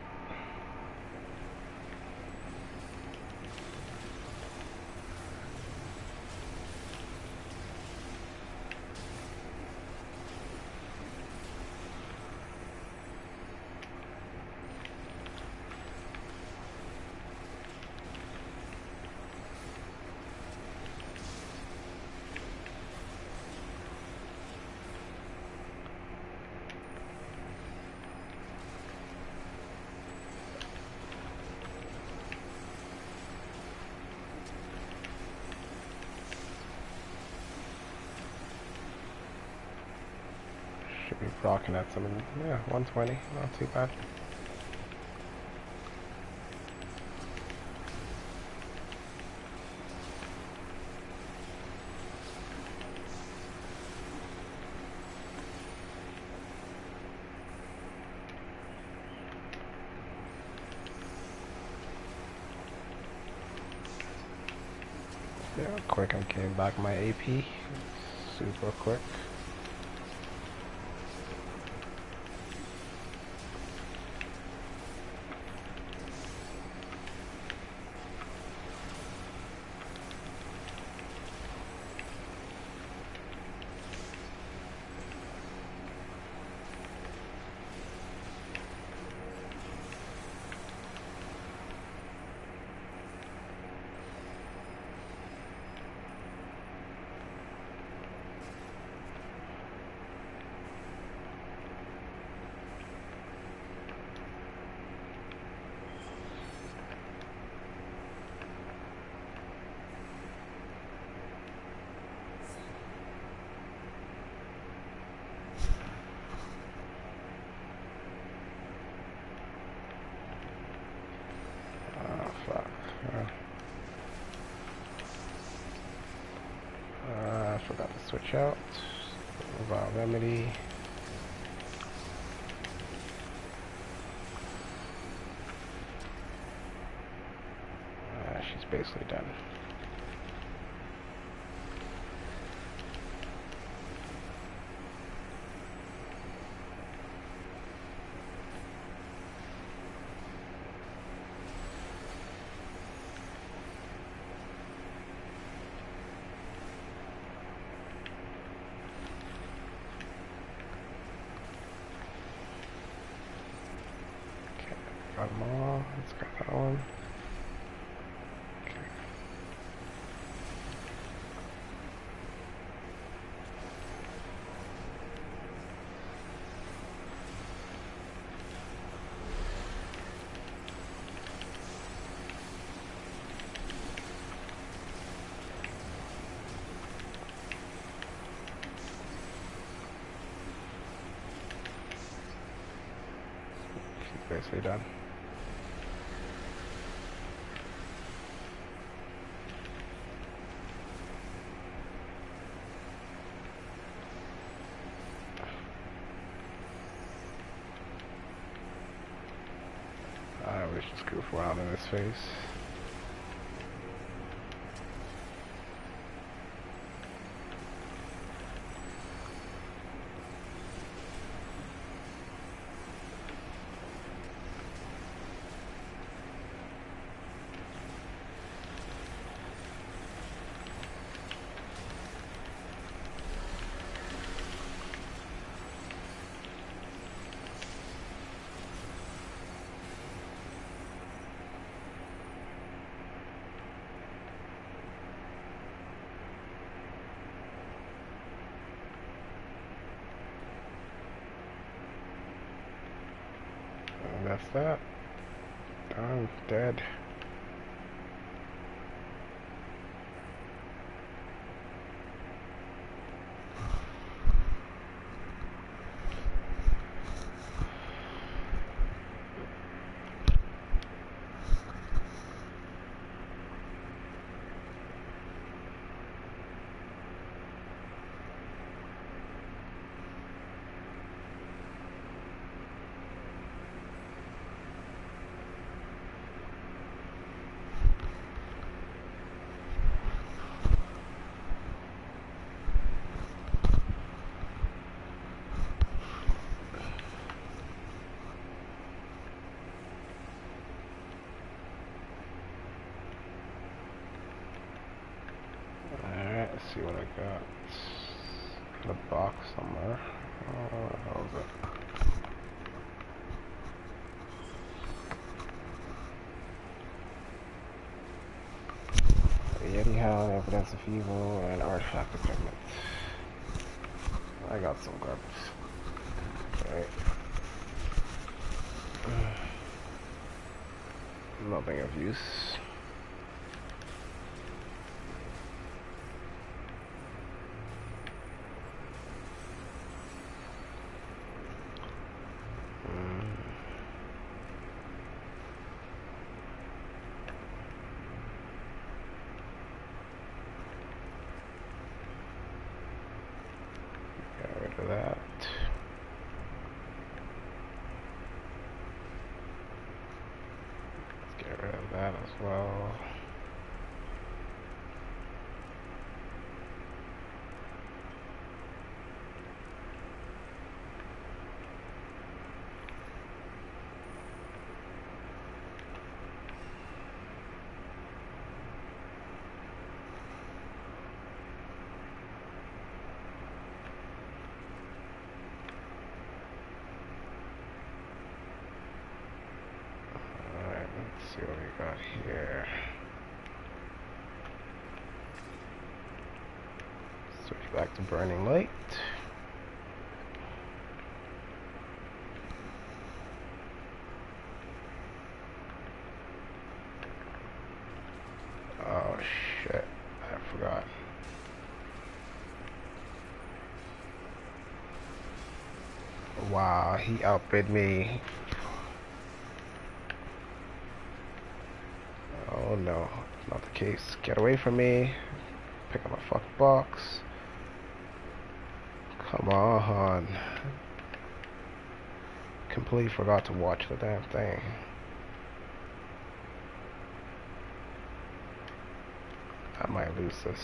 Should be rocking at some, yeah, 120, not too bad. Yeah, quick, I came back my AP, super quick. I forgot switch out. Vile Remedy. She's basically done. Got them all. Let's got that one. Okay. She's basically done. We should just goof around in his face. And that's that. I'm dead. Let's see what I got. In a box somewhere. What the hell is it? Yeti Hound, Evidence of Evil, and Artifact Equipment. I got some garbage. Alright. Nothing of use. That. Let's get rid of that as well. Let's see what we got here. Switch back to Burning Light. Oh shit, I forgot. Wow, he outbid me. Oh no, not the case. Get away from me. Pick up my fucking box. Come on. Completely forgot to watch the damn thing. I might lose this.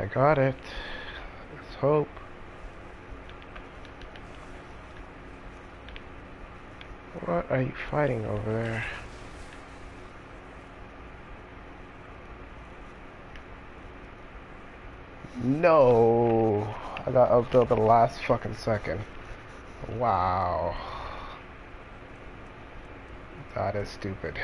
I got it. Let's hope. What are you fighting over there? No! I got up till the last fucking second. Wow. That is stupid.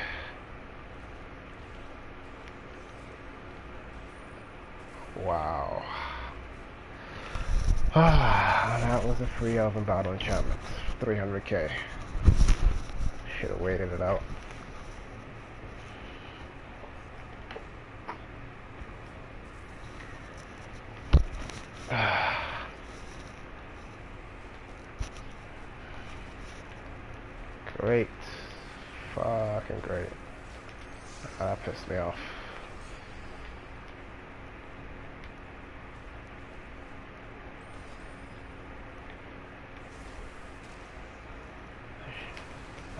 Wow. That was a free elven battle enchantment. 300k. Should have waited it out. Great. Fucking great. That pissed me off.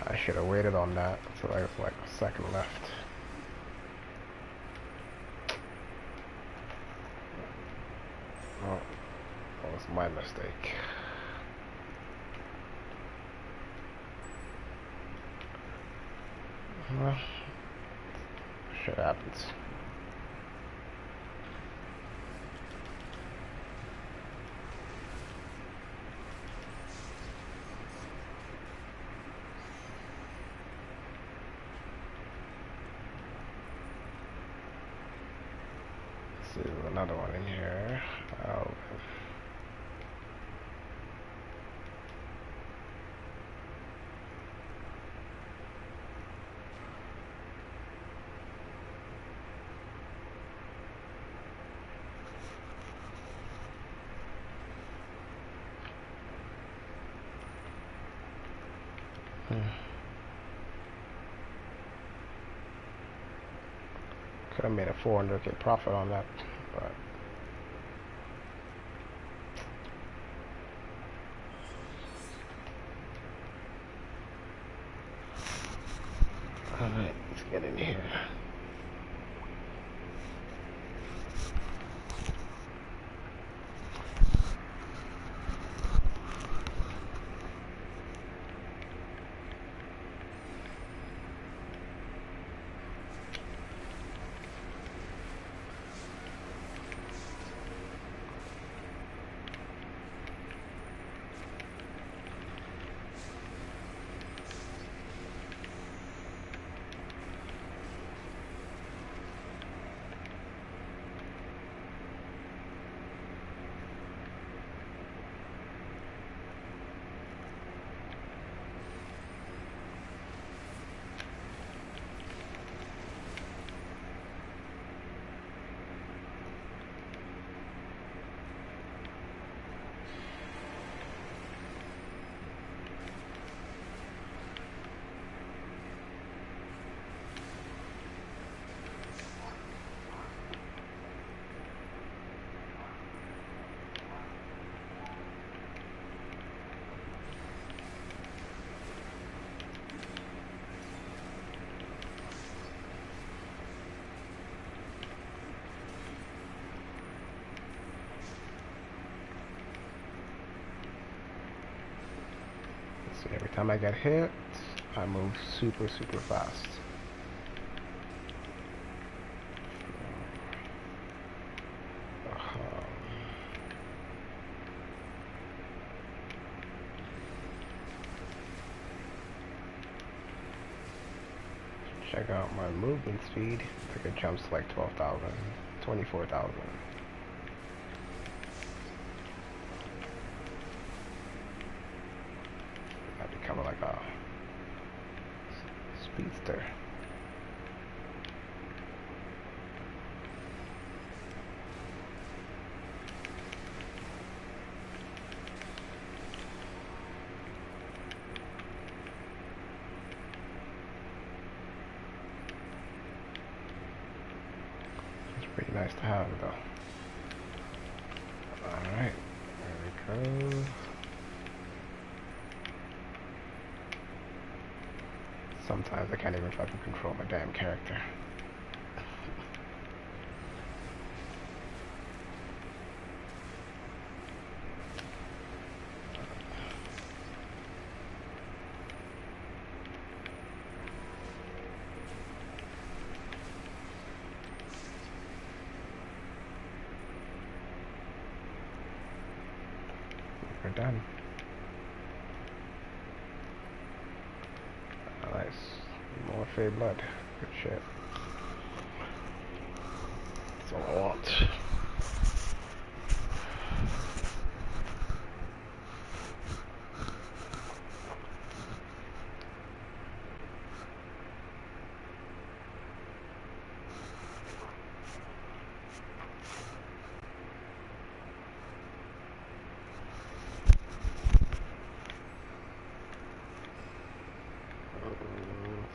I should have waited on that until I was like a second left. Oh, that was my mistake. Well, shit happens. There's another one in here. Oh. Could have made a 400k profit on that, but alright, let's get in here. Every time I get hit, I move super fast. Check out my movement speed. I think it jumps like 12,000, 24,000. Become like a speedster. nice to have though. Alright, there we go. Sometimes I can't even fucking control my damn character. We're done. Nice. More Fey blood. Good shit. That's all I want.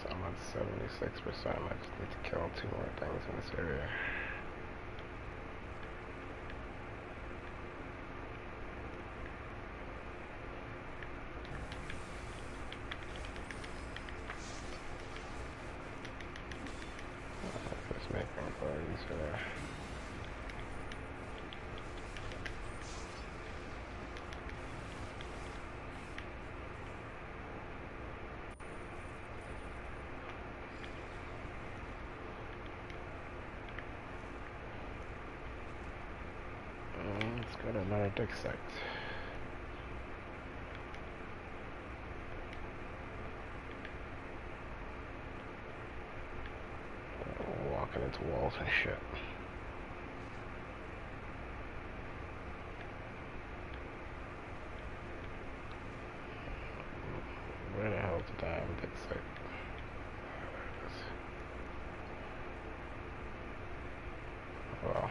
I'm at 76%. I just need to kill 2 more things in this area. Just making bugs here. Let's go to another dig site. Walking into walls and shit. Where the hell's the damn dig site? There it is. Well.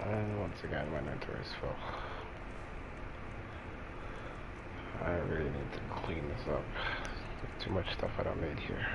And once again, my inventory is full. I really need to clean this up. There's too much stuff I don't need here.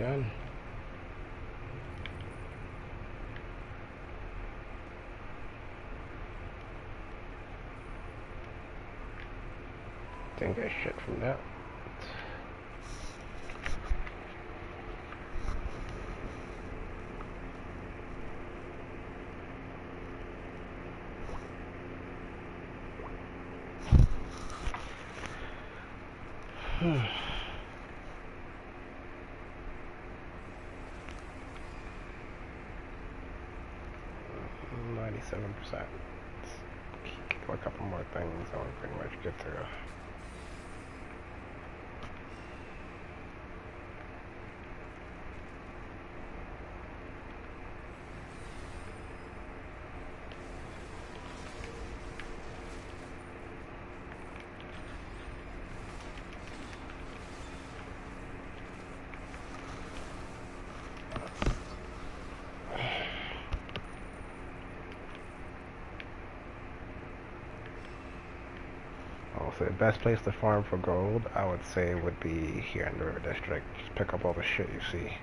done. Didn't get shit from that. Hmm. 97%. Kill a couple more things, and we're pretty much good to go. So the best place to farm for gold, I would say, would be here in the River District. Just pick up all the shit you see,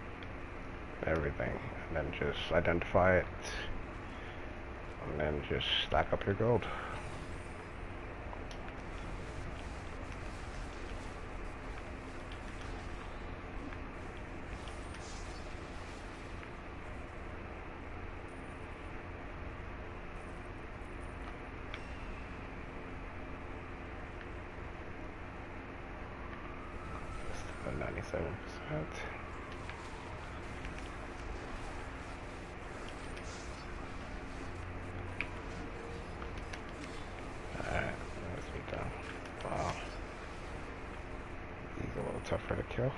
everything, and then just identify it, and then just stack up your gold. Still at 97%. Alright, let's be done. Wow. These are a little tougher to kill.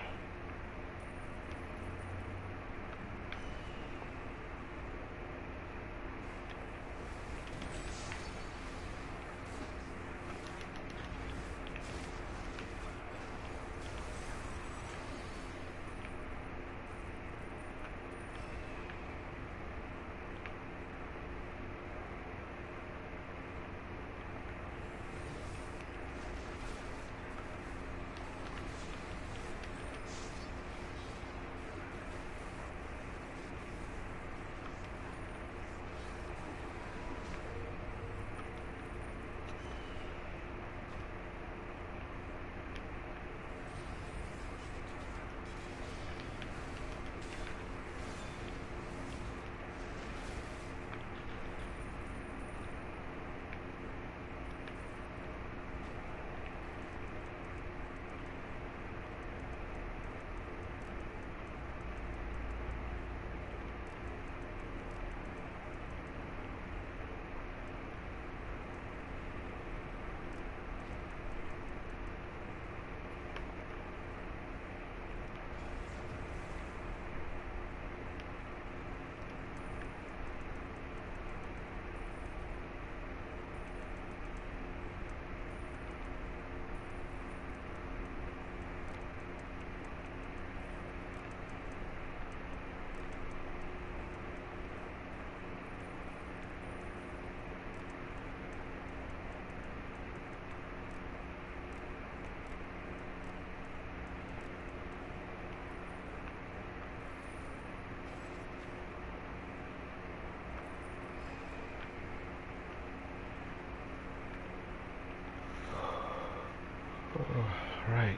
Right,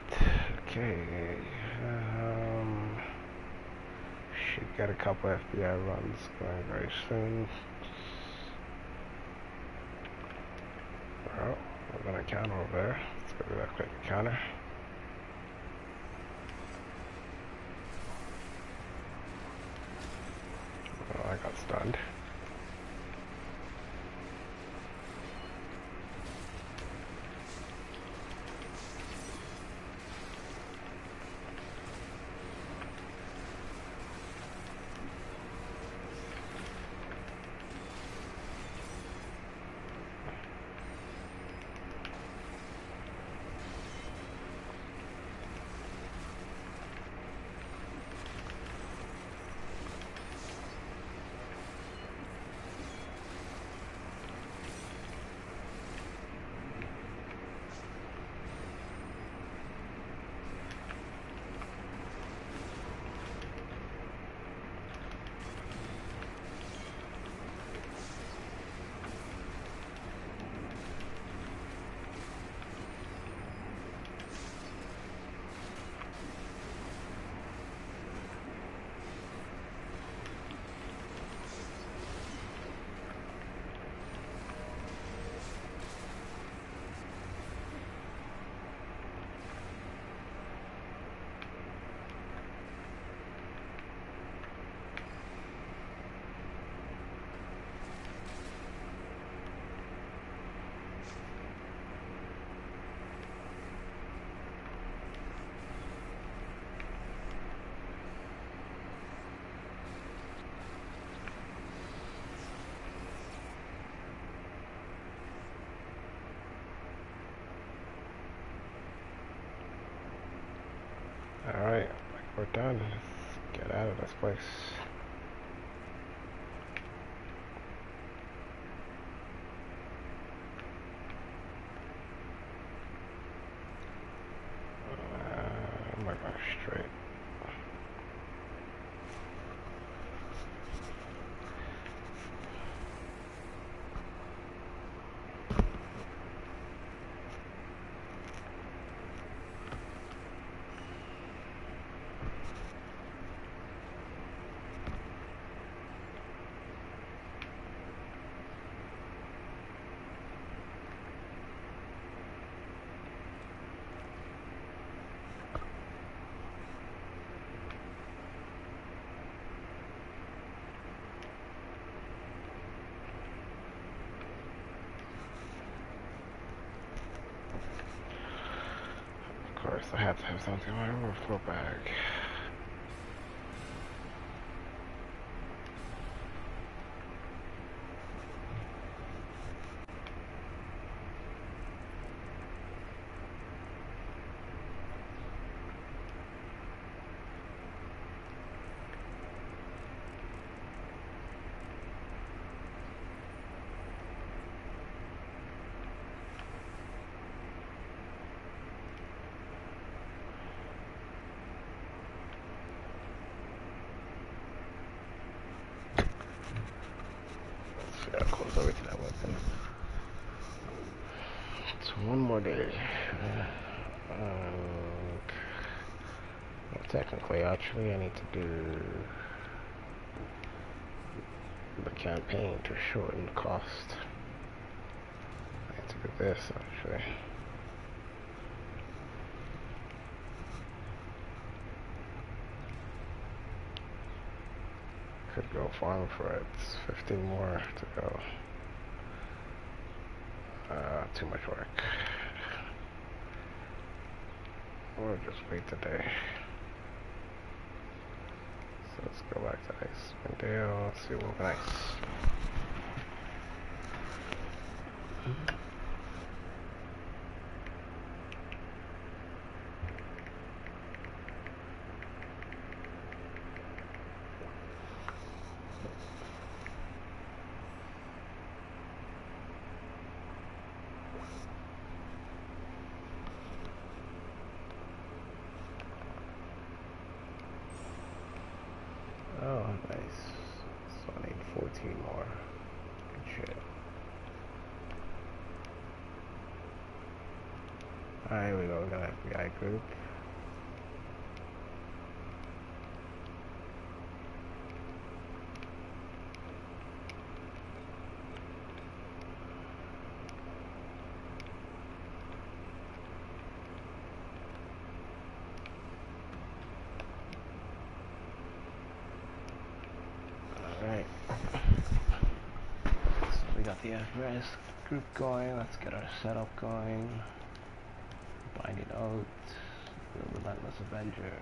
okay, should get a couple FBI runs going very soon. Well, we've got a counter over there. Let's go do that quick encounter. Oh, I got stunned. we're done. Let's get out of this place. I'm going straight. Of course, I have to have something in my overflow bag. Close over to that weapon. It's one more day. Well, technically, actually, I need to do the campaign to shorten the cost. I need to do this, actually. Could go farm for it. It's 15 more to go. Too much work. Or just wait today. So let's go back to Icewind Dale. Let's see what would be nice. Oh, nice. So I need 14 more. Good shit. Alright, here we go. We got an FBI group. Alright. So we got the FRS group going. Let's get our setup going. Binding Oath. The Relentless Avenger.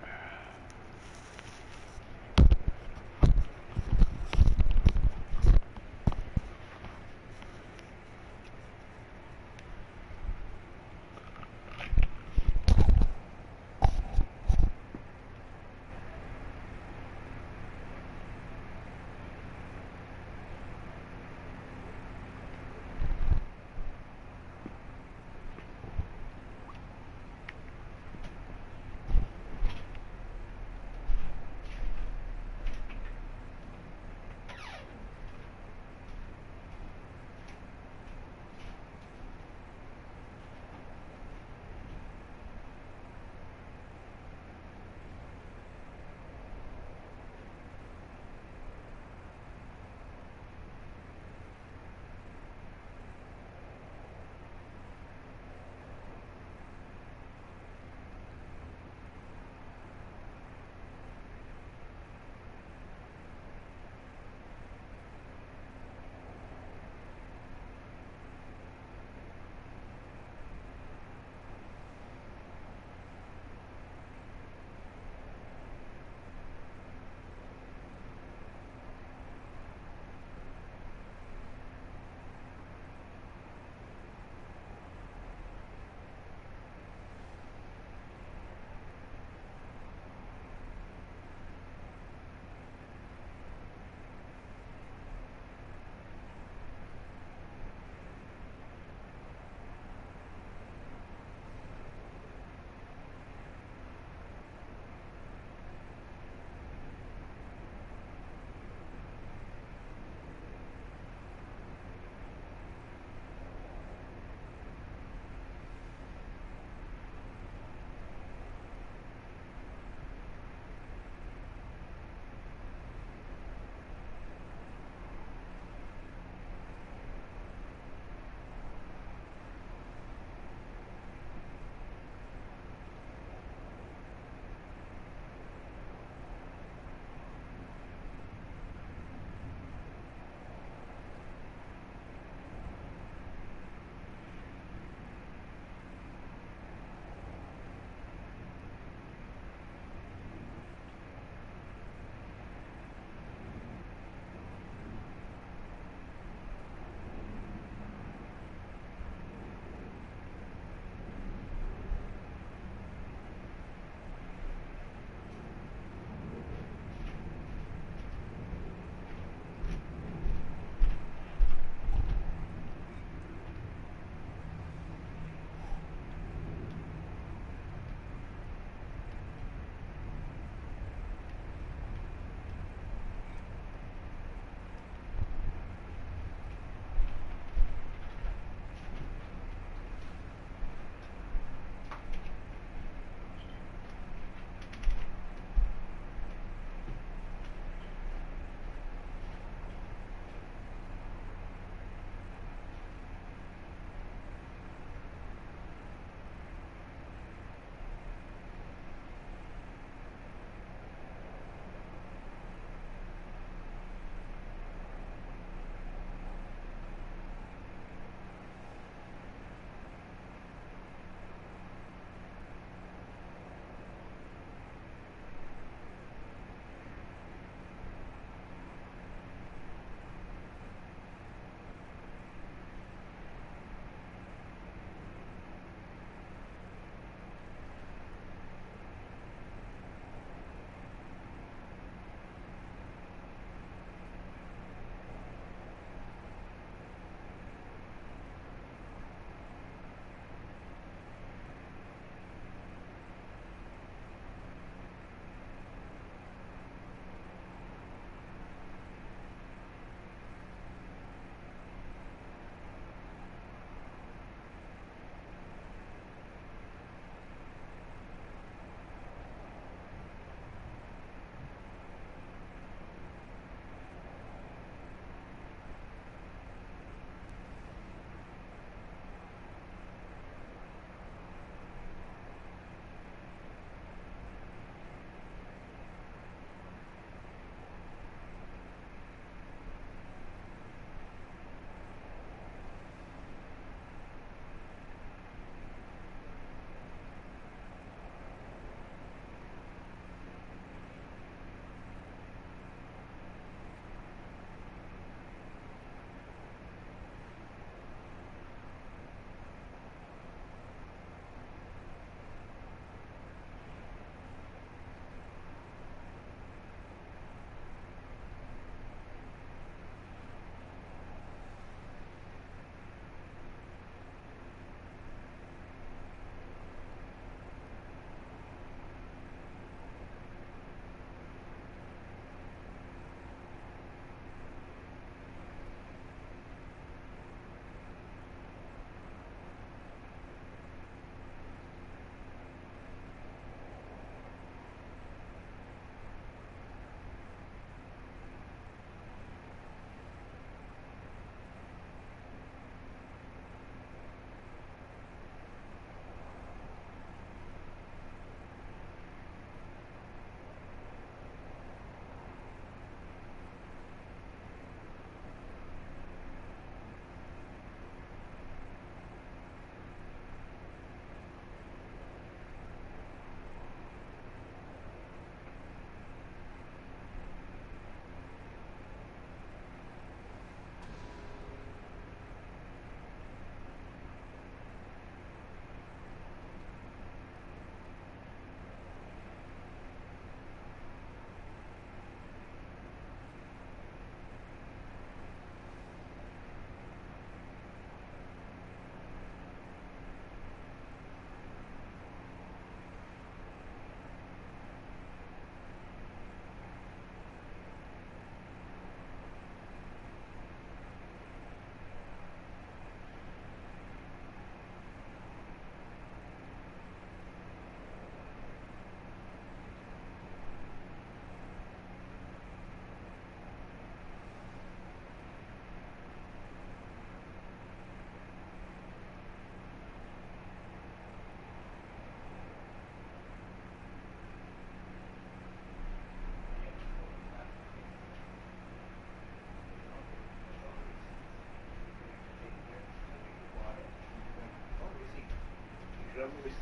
a receipt.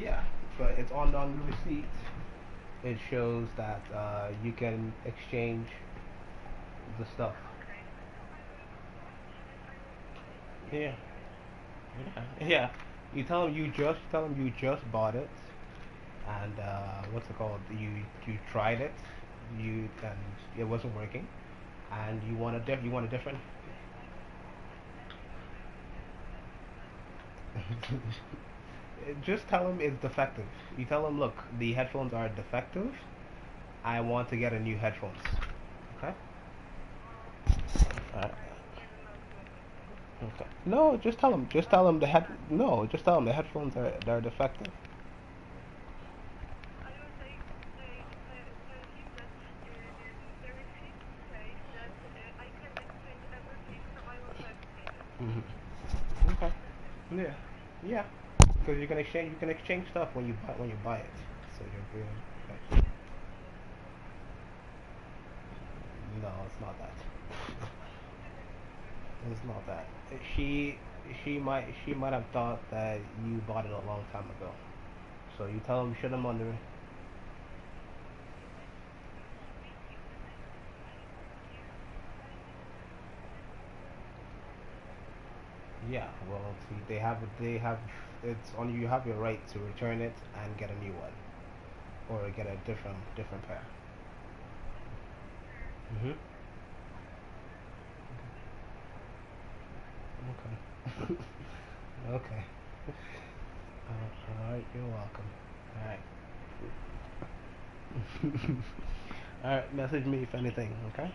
Yeah, but it's on the receipt. It shows that you can exchange the stuff. Yeah, yeah. Tell them you just bought it, and what's it called? You tried it, and it wasn't working, and you want a different. Just tell them it's defective. You tell them, look, the headphones are defective. I want to get a new headphones. Okay. Alright. Okay. No, just tell them. Just tell them the head. No, just tell them the headphones are they're defective. Okay. Yeah. Yeah. Because you can exchange stuff when you buy it. So you're good. Okay. No, it's not that. It's not that. She she might have thought that you bought it a long time ago. So you tell them shut them under. Yeah. Well, see, they have it's on you. You have your right to return it and get a new one, or get a different pair. Mhm. Okay. Okay. All right. You're welcome. All right. All right. Message me if anything. Okay.